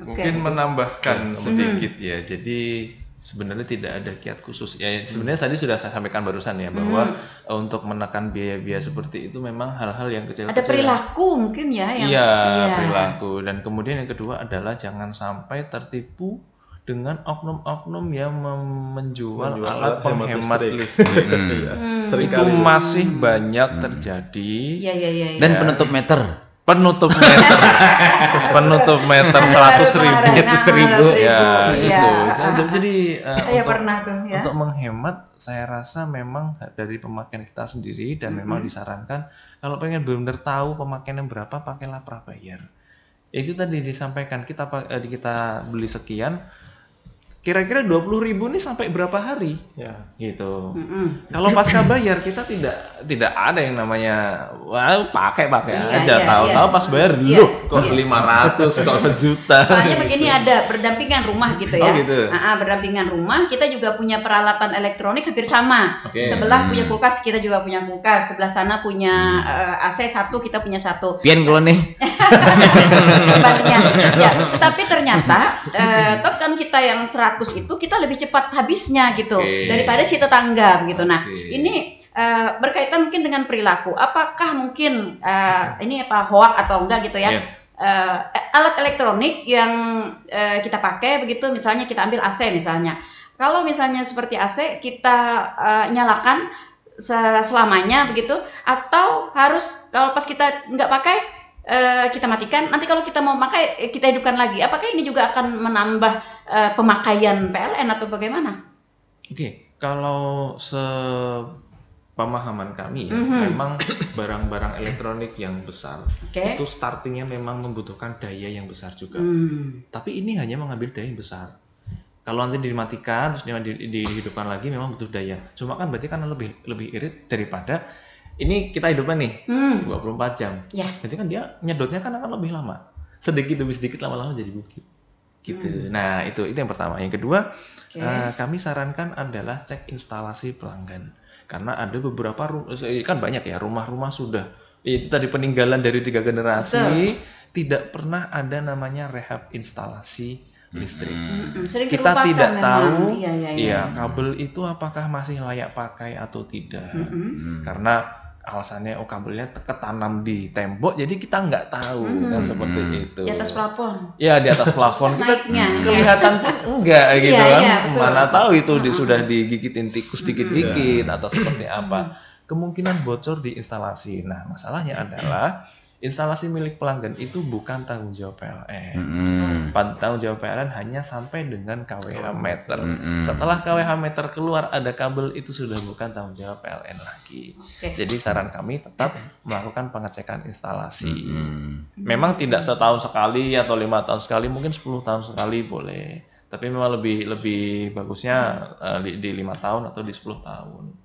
Mungkin menambahkan sedikit ya. Jadi sebenarnya tidak ada kiat khusus. Ya sebenarnya tadi sudah saya sampaikan barusan ya bahwa untuk menekan biaya-biaya seperti itu memang hal-hal yang kecil-kecil. Ada perilaku mungkin ya yang perilaku. Dan kemudian yang kedua adalah jangan sampai tertipu dengan oknum-oknum yang menjual alat penghemat listrik. Itu masih banyak terjadi. Dan penutup meter. Penutup meter 100.000 ya itu. Jadi untuk menghemat saya rasa memang dari pemakaian kita sendiri dan memang disarankan kalau pengen benar-benar tahu pemakaian yang berapa pakailah prabayar. Itu tadi disampaikan kita beli sekian, kira-kira 20.000 nih sampai berapa hari? Ya, gitu. Kalau pasca bayar kita tidak ada yang namanya pakai aja. Tahu-tahu pas bayar loh kok 500 kok sejuta. Soalnya begini ada berdampingan rumah gitu ya. Berdampingan rumah, kita juga punya peralatan elektronik hampir sama. Sebelah punya kulkas, kita juga punya kulkas. Sebelah sana punya AC satu, kita punya satu. Pian kalau nih. Ya, tetapi ternyata kan kita yang 100 itu kita lebih cepat habisnya gitu daripada si tetangga gitu. Nah, ini berkaitan mungkin dengan perilaku. Apakah mungkin ini hoak atau enggak gitu ya? Alat elektronik yang kita pakai begitu, misalnya kita ambil AC misalnya. Kalau misalnya seperti AC kita nyalakan selamanya begitu, atau harus kalau pas kita nggak pakai kita matikan, nanti kalau kita mau pakai kita hidupkan lagi. Apakah ini juga akan menambah pemakaian PLN atau bagaimana? Oke, kalau pemahaman kami ya, memang barang-barang elektronik yang besar itu startingnya memang membutuhkan daya yang besar juga. Tapi ini hanya mengambil daya yang besar. Kalau nanti dimatikan terus dihidupkan lagi memang butuh daya. Cuma kan berarti kan lebih irit daripada ini kita hidupkan nih 24 jam. Berarti kan dia nyedotnya kan akan lebih lama. Sedikit demi sedikit lama-lama jadi bukit. Gitu. Nah, itu yang pertama. Yang kedua, kami sarankan adalah cek instalasi pelanggan. Karena ada beberapa kan banyak ya rumah-rumah sudah itu tadi peninggalan dari 3 generasi tidak pernah ada namanya rehab instalasi listrik. Kita tidak tahu kabel itu apakah masih layak pakai atau tidak. Karena alasannya kabelnya ketanam di tembok jadi kita nggak tahu kan seperti itu. Di atas plafon. Ya di atas plafon kita kelihatan pun enggak gitu kan. Mana tahu itu sudah digigitin tikus dikit-dikit atau seperti apa. Kemungkinan bocor di instalasi. Nah masalahnya adalah instalasi milik pelanggan itu bukan tanggung jawab PLN. Tanggung jawab PLN hanya sampai dengan KWH meter. Setelah KWH meter keluar ada kabel itu sudah bukan tanggung jawab PLN lagi. Jadi saran kami tetap melakukan pengecekan instalasi. Memang tidak setahun sekali atau 5 tahun sekali, mungkin 10 tahun sekali boleh. Tapi memang lebih bagusnya di 5 tahun atau di 10 tahun.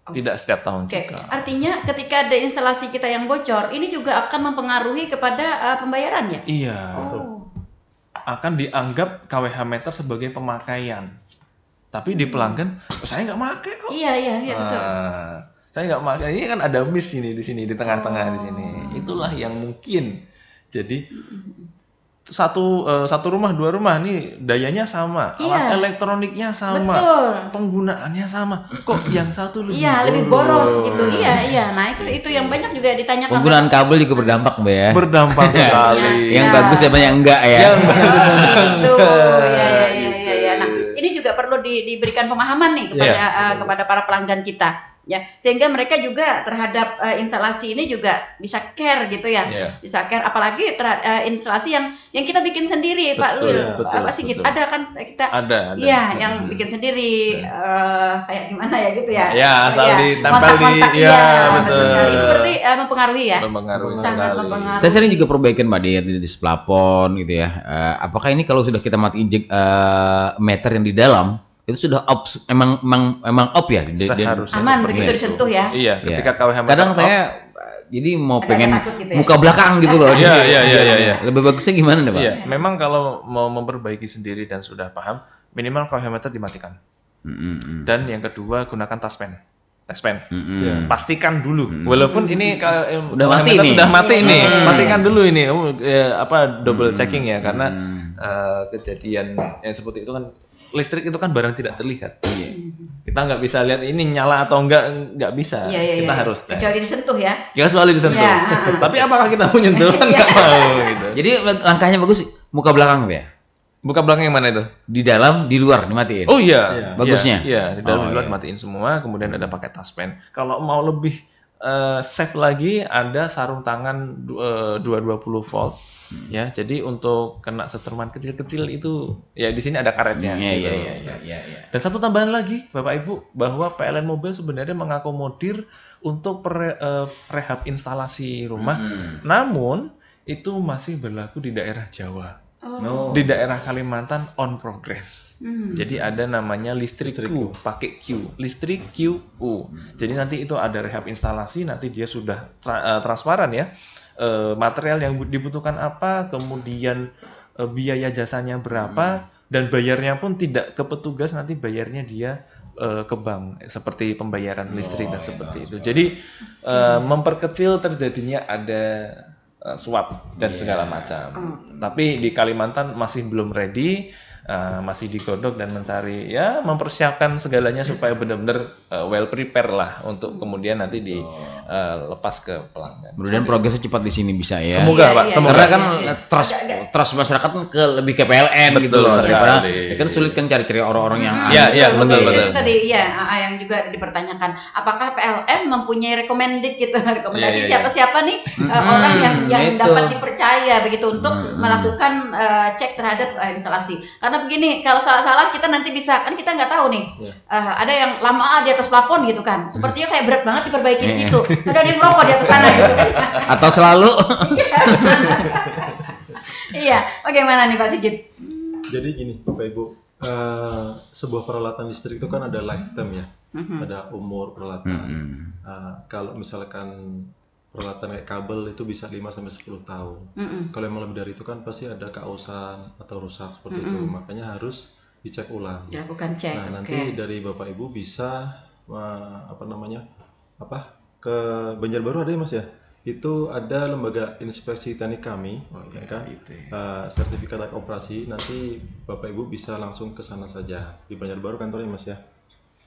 Tidak setiap tahun juga. Artinya ketika ada instalasi kita yang bocor, ini juga akan mempengaruhi kepada pembayaran ya? Iya. Akan dianggap KWH meter sebagai pemakaian. Tapi di pelanggan, saya nggak pakai kok. Iya betul. Saya nggak pakai. Ini kan ada miss ini di sini di tengah-tengah di sini. Itulah yang mungkin. Jadi satu rumah 2 rumah nih dayanya sama, alat elektroniknya sama, penggunaannya sama, kok yang satu lebih boros gitu. Nah itu yang banyak juga ditanyakan. Penggunaan kabel juga berdampak Mbak ya. Berdampak sekali. Yang bagus ya banyak enggak ya. Gitu. Nah ini juga perlu diberikan pemahaman nih kepada para pelanggan kita. Ya, sehingga mereka juga terhadap instalasi ini juga bisa care gitu ya, bisa care, apalagi instalasi yang kita bikin sendiri, Pak Lul, apa sih gitu, ada kan kita, ada. Yang bikin sendiri, kayak gimana ya gitu ya, asal ditempel di, betul. Itu berarti mempengaruhi ya, sangat mempengaruhi. Saya sering juga perbaikan Mbak di plafon gitu ya, apakah ini kalau sudah kita mati injek meter yang di dalam itu sudah off, emang off ya? Aman begitu disentuh ya? Iya, ketika KWH meter kadang saya jadi mau pengen gitu ya? Muka belakang gitu loh. Iya. Lebih bagusnya gimana nih Pak? Iya, memang kalau mau memperbaiki sendiri dan sudah paham, minimal KWH meter dimatikan. Dan yang kedua gunakan taspen. Pastikan dulu, walaupun ini udah mati nih. Sudah mati ini, pastikan dulu ini double checking ya, karena kejadian yang seperti itu kan. Listrik itu kan barang tidak terlihat. Kita nggak bisa lihat ini nyala atau nggak bisa. Kita harus cek. Kecuali disentuh ya. Kecuali disentuh. Tapi apakah kita mau nyentuh? Nggak mau. Gitu. Jadi langkahnya bagus, muka belakang ya. Muka belakang yang mana itu? Di dalam, di luar dimatiin. Oh iya. Bagusnya. Iya, di dalam di luar dimatiin semua. Kemudian ada pakai taspen. Kalau mau lebih safe lagi, ada sarung tangan 220 volt. Ya, jadi untuk kena setruman kecil-kecil itu ya di sini ada karetnya. Iya. Dan satu tambahan lagi, Bapak Ibu, bahwa PLN Mobile sebenarnya mengakomodir untuk rehab instalasi rumah. Namun itu masih berlaku di daerah Jawa. Di daerah Kalimantan on progress. Jadi ada namanya listrik Q, pakai Q, listrik QU. Jadi nanti itu ada rehab instalasi, nanti dia sudah transparan ya. Material yang dibutuhkan apa, kemudian biaya jasanya berapa, dan bayarnya pun tidak ke petugas, nanti bayarnya dia ke bank, seperti pembayaran listrik dan seperti itu. Jadi memperkecil terjadinya ada swap dan segala macam. Tapi di Kalimantan masih belum ready, masih digodok dan mencari, ya mempersiapkan segalanya supaya benar-benar well prepare lah untuk kemudian nanti dilepas ke pelanggan. Kemudian progresnya cepat di sini bisa ya. Semoga Pak, semoga. Karena kan trust masyarakat kan lebih ke PLN gitu loh. Daripada kan sulit kan cari-cari orang-orang yang betul. Itu tadi yang juga dipertanyakan, apakah PLN mempunyai rekomendasi siapa-siapa nih orang yang dapat dipercaya begitu untuk melakukan cek terhadap instalasi. Karena begini, kalau salah-salah kita nanti bisa, kan kita nggak tahu nih, ada yang lama di atas plafon gitu kan, sepertinya kayak berat banget diperbaiki di situ, ada yang merokok di atas sana gitu. Atau selalu. Iya, bagaimana nih Pak Sigit? Jadi gini Bapak Ibu, sebuah peralatan listrik itu kan ada lifetime ya, ada umur peralatan. Kalau misalkan peralatan kayak kabel itu bisa 5-10 tahun. Kalau yang lebih dari itu kan pasti ada keausan atau rusak seperti itu, makanya harus dicek ulang. Dilakukan cek. Nah, nanti dari Bapak Ibu bisa ke Banjarbaru ada ya Mas ya? Itu ada lembaga inspeksi teknik kami, sertifikat layak operasi. Nanti Bapak Ibu bisa langsung ke sana saja. Di Banjarbaru kantornya Mas ya?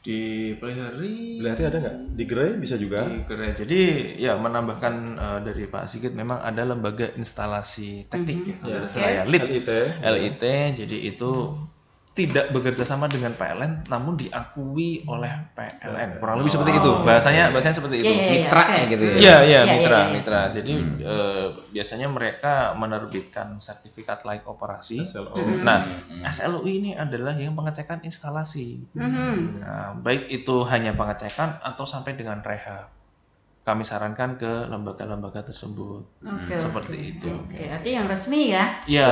Di Pelihari ada nggak? Di Gerai bisa juga. Di Gerai. Jadi ya menambahkan dari Pak Sigit, memang ada lembaga instalasi teknik LIT. Jadi itu tidak bekerja sama dengan PLN, namun diakui oleh PLN. Kurang lebih seperti itu. Bahasanya seperti itu. Mitra gitu ya. Iya, mitra. Jadi biasanya mereka menerbitkan sertifikat layak operasi. SLO. Nah, SLO ini adalah yang pengecekan instalasi. Nah, baik itu hanya pengecekan atau sampai dengan rehab. Kami sarankan ke lembaga-lembaga tersebut. Seperti itu. Artinya yang resmi ya? Iya.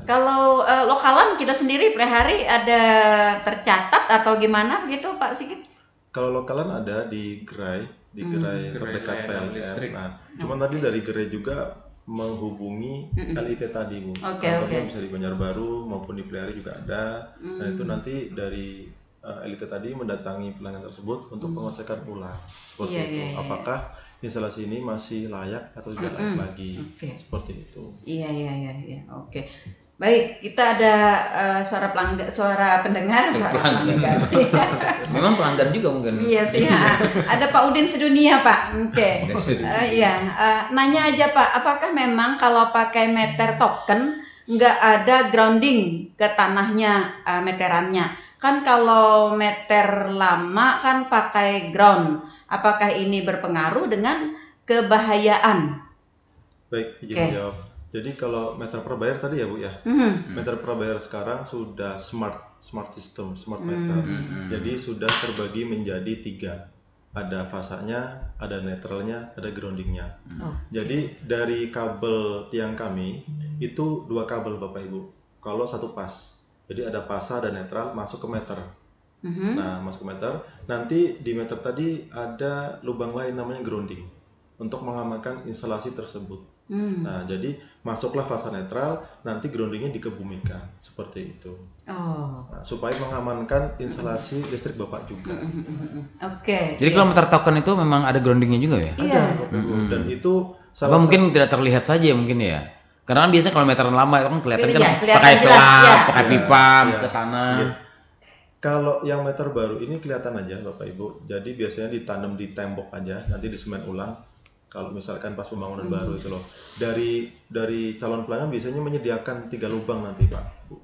Kalau lokalan kita sendiri Pelihari ada tercatat atau gimana begitu Pak Sigit? Kalau lokalan ada di Gerai terdekat PLN. Nah, cuma tadi dari Gerai juga menghubungi LIT tadi Bu. Contohnya bisa di Banjarbaru maupun di Pelihari juga ada. Nah itu nanti dari LIT tadi mendatangi pelanggan tersebut untuk pengecekan ulang seperti itu. Apakah instalasi ini masih layak atau tidak layak lagi, seperti itu. Iya. Oke. Baik, kita ada suara pendengar. Memang pelanggan juga mungkin. Iya sih. Ada Pak Udin Sedunia Pak. Nanya aja Pak, apakah memang kalau pakai meter token nggak ada grounding ke tanahnya meterannya? Kan kalau meter lama kan pakai ground. Apakah ini berpengaruh dengan kebahayaan? Baik, izin jawab. Jadi kalau meter per bayar tadi ya Bu ya, meter per bayar sekarang sudah smart system, smart meter. Jadi sudah terbagi menjadi 3. Ada fasanya, ada netralnya, ada groundingnya. Jadi dari kabel tiang kami itu 2 kabel Bapak Ibu. Kalau 1 pas. Jadi ada fasa dan netral masuk ke meter. Nah, masuk ke meter. Nanti di meter tadi ada lubang lain namanya grounding untuk mengamankan instalasi tersebut. Nah, jadi masuklah fasa netral, nanti groundingnya dikebumikan seperti itu. Nah, supaya mengamankan instalasi listrik Bapak juga. Jadi kalau meter token itu memang ada groundingnya juga ya? Ada, dan itu mungkin tidak terlihat saja mungkin ya. Karena kan biasanya kalau meteran lama itu kan kelihatan pakai selap, pakai pipa ke tanah. Kalau yang meter baru ini kelihatan aja Bapak Ibu. Jadi biasanya ditanam di tembok aja, nanti disemen ulang. Kalau misalkan pas pembangunan baru itu loh. Dari calon pelanggan biasanya menyediakan 3 lubang nanti Pak Bu.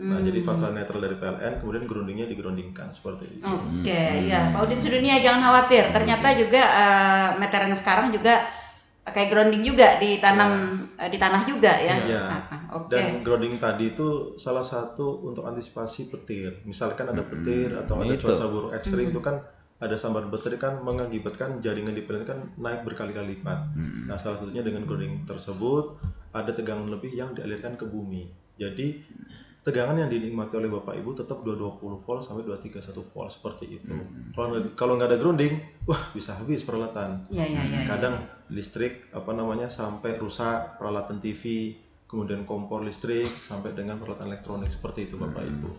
Nah, jadi fasa netral dari PLN, kemudian groundingnya digroundingkan seperti itu. Pak Udin Sedunia jangan khawatir. Ternyata juga meteran sekarang juga kayak grounding juga ditanam di tanah juga ya. Dan grounding tadi itu salah satu untuk antisipasi petir. Misalkan ada petir atau ada cuaca buruk ekstrim itu kan ada sambar petir kan mengakibatkan jaringan di PLN kan naik berkali-kali lipat. Nah, salah satunya dengan grounding tersebut ada tegangan lebih yang dialirkan ke bumi. Jadi tegangan yang dinikmati oleh Bapak Ibu tetap 220 volt sampai 231 volt seperti itu. Kalau nggak ada grounding, wah bisa habis peralatan. Kadang listrik sampai rusak peralatan TV, kemudian kompor listrik sampai dengan peralatan elektronik seperti itu Bapak Ibu.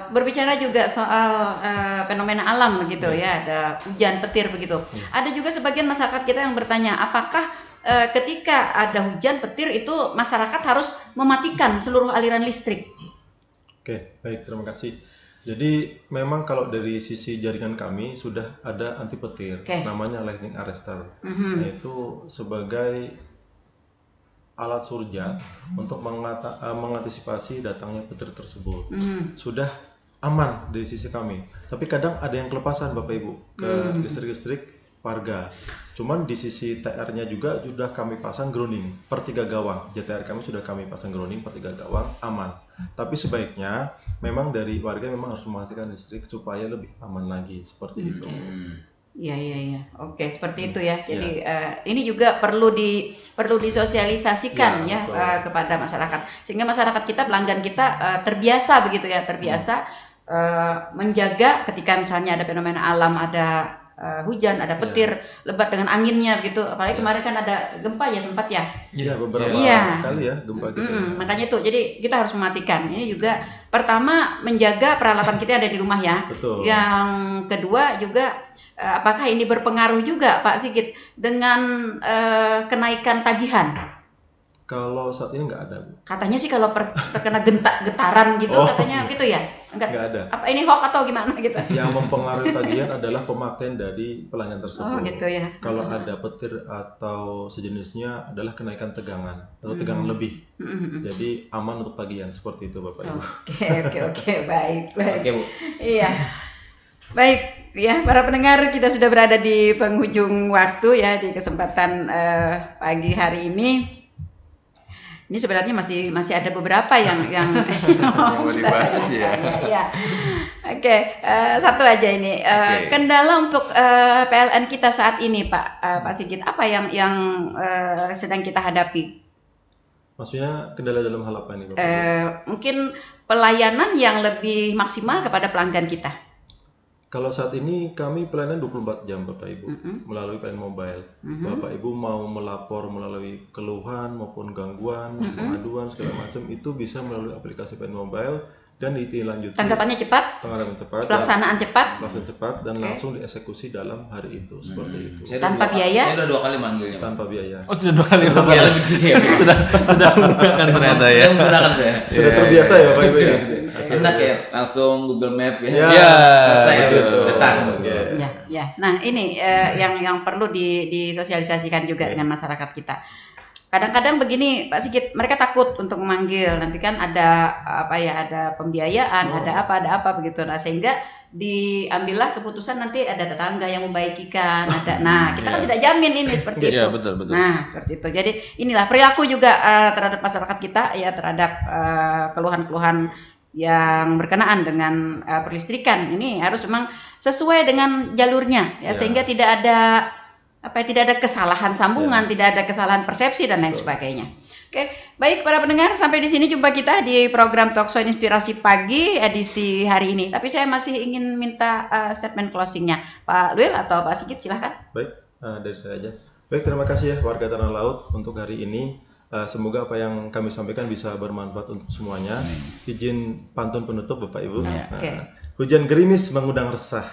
Berbicara juga soal fenomena alam begitu ya, ada hujan petir begitu. Ada juga sebagian masyarakat kita yang bertanya, apakah ketika ada hujan petir itu masyarakat harus mematikan seluruh aliran listrik? Baik, terima kasih. Jadi memang kalau dari sisi jaringan kami sudah ada anti petir, namanya lightning arrestor, yaitu sebagai alat surja untuk mengantisipasi datangnya petir tersebut. Sudah aman dari sisi kami. Tapi kadang ada yang kelepasan Bapak Ibu ke listrik-listrik warga. Cuman di sisi TR-nya juga sudah kami pasang grounding per 3 gawang. JTR kami sudah kami pasang grounding per 3 gawang, aman. Tapi sebaiknya memang dari warga memang harus mematikan listrik supaya lebih aman lagi seperti itu. Iya. Oke, seperti itu ya. Jadi ini juga perlu disosialisasikan kepada masyarakat, sehingga masyarakat kita, pelanggan kita terbiasa begitu ya, menjaga ketika misalnya ada fenomena alam, ada hujan, ada petir, lebat dengan anginnya begitu. Apalagi kemarin kan ada gempa ya, sempat ya. Iya, beberapa kali ya gempa gitu. Makanya itu, jadi kita harus mematikan. Ini juga pertama menjaga peralatan kita ada di rumah ya. Betul. Yang kedua juga apakah ini berpengaruh juga Pak Sigit dengan kenaikan tagihan? Kalau saat ini nggak ada, Bu. Katanya sih kalau terkena getaran gitu, katanya gitu ya? Nggak ada. Apa ini hoax atau gimana gitu? Yang mempengaruhi tagihan adalah pemakaian dari pelanggan tersebut. Oh gitu ya. Kalau ada petir atau sejenisnya adalah kenaikan tegangan atau tegangan lebih. Jadi aman untuk tagihan, seperti itu Bapak Ibu. Oke, baik. Oke, Bu. Iya. Baik. Ya, para pendengar, kita sudah berada di penghujung waktu ya di kesempatan pagi hari ini. Ini sebenarnya masih ada beberapa yang mau dibahas ya. Ya. Oke, satu aja ini. Kendala untuk PLN kita saat ini, Pak Sigit, apa yang sedang kita hadapi? Maksudnya kendala dalam hal apa ini, Bapak? Mungkin pelayanan yang lebih maksimal kepada pelanggan kita. Kalau saat ini kami pelayanan 24 jam Bapak Ibu melalui PLN Mobile. Bapak Ibu mau melapor melalui keluhan maupun gangguan, pengaduan segala macam itu bisa melalui aplikasi PLN Mobile dan ditindaklanjuti. Tanggapannya cepat, pelaksanaan cepat dan langsung dieksekusi dalam hari itu seperti itu. Tanpa biaya? Saya udah 2 kali manggilnya. Tanpa biaya. Oh, sudah 2 kali manggil. Sudah menggunakan ternyata ya. Sudah terbiasa ya Bapak Ibu ya. Enak ya, langsung Google Map ya. Selesai ya. Nah, ini yang perlu disosialisasikan juga dengan masyarakat kita. Kadang-kadang begini Pak Sigit, mereka takut untuk memanggil, nanti kan ada pembiayaan, ada apa begitu. Nah, sehingga diambillah keputusan nanti ada tetangga yang membagikan, nah kita kan tidak jamin ini seperti itu. Betul. Nah, seperti itu. Jadi inilah perilaku juga terhadap masyarakat kita ya, terhadap keluhan-keluhan yang berkenaan dengan perlistrikan ini harus memang sesuai dengan jalurnya ya, sehingga tidak ada kesalahan sambungan, tidak ada kesalahan persepsi dan lain sebagainya. Oke, baik para pendengar, sampai di sini jumpa kita di program Talkshow Inspirasi Pagi edisi hari ini. Tapi saya masih ingin minta statement closingnya, Pak Luil atau Pak Sigit, silahkan. Baik, dari saya aja. Baik, terima kasih ya warga Tanah Laut untuk hari ini. Semoga apa yang kami sampaikan bisa bermanfaat untuk semuanya. Izin pantun penutup Bapak Ibu. Hujan gerimis mengundang resah.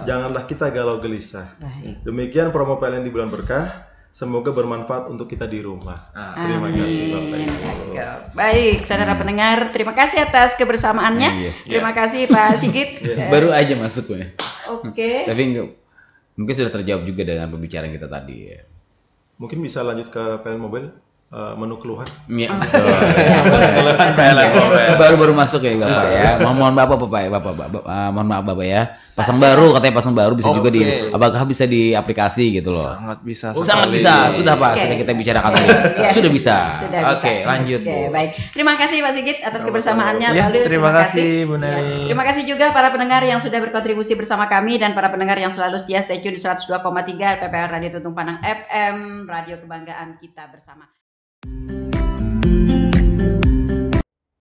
Janganlah kita galau gelisah. Demikian promo PLN di bulan berkah. Semoga bermanfaat untuk kita di rumah. Terima kasih Bapak Ibu. Baik, saudara pendengar, terima kasih atas kebersamaannya. Terima kasih Pak Sigit. Baru aja masuknya. Oke. Tapi mungkin sudah terjawab juga dengan pembicaraan kita tadi. Mungkin bisa lanjut ke PLN Mobile. Menu keluhan. Iya, betul. Keluhan PLN Mobile. Baru masuk ya Bapak ya. Mohon maaf Bapak ya. Mohon maaf Bapak ya. Pasang baru, katanya pasang baru bisa juga apakah bisa di aplikasi gitu loh. Sangat bisa. Sangat bisa. Sudah Pak, sudah kita bicarakan tadi. Sudah bisa. Oke, lanjut Bu. Baik. Terima kasih Pak Sigit atas kebersamaannya. Terima kasih Bu Nelly. Terima kasih juga para pendengar yang sudah berkontribusi bersama kami dan para pendengar yang selalu setia stay tune di 102,3 PPR Radio Tuntung Panang FM, radio kebanggaan kita bersama.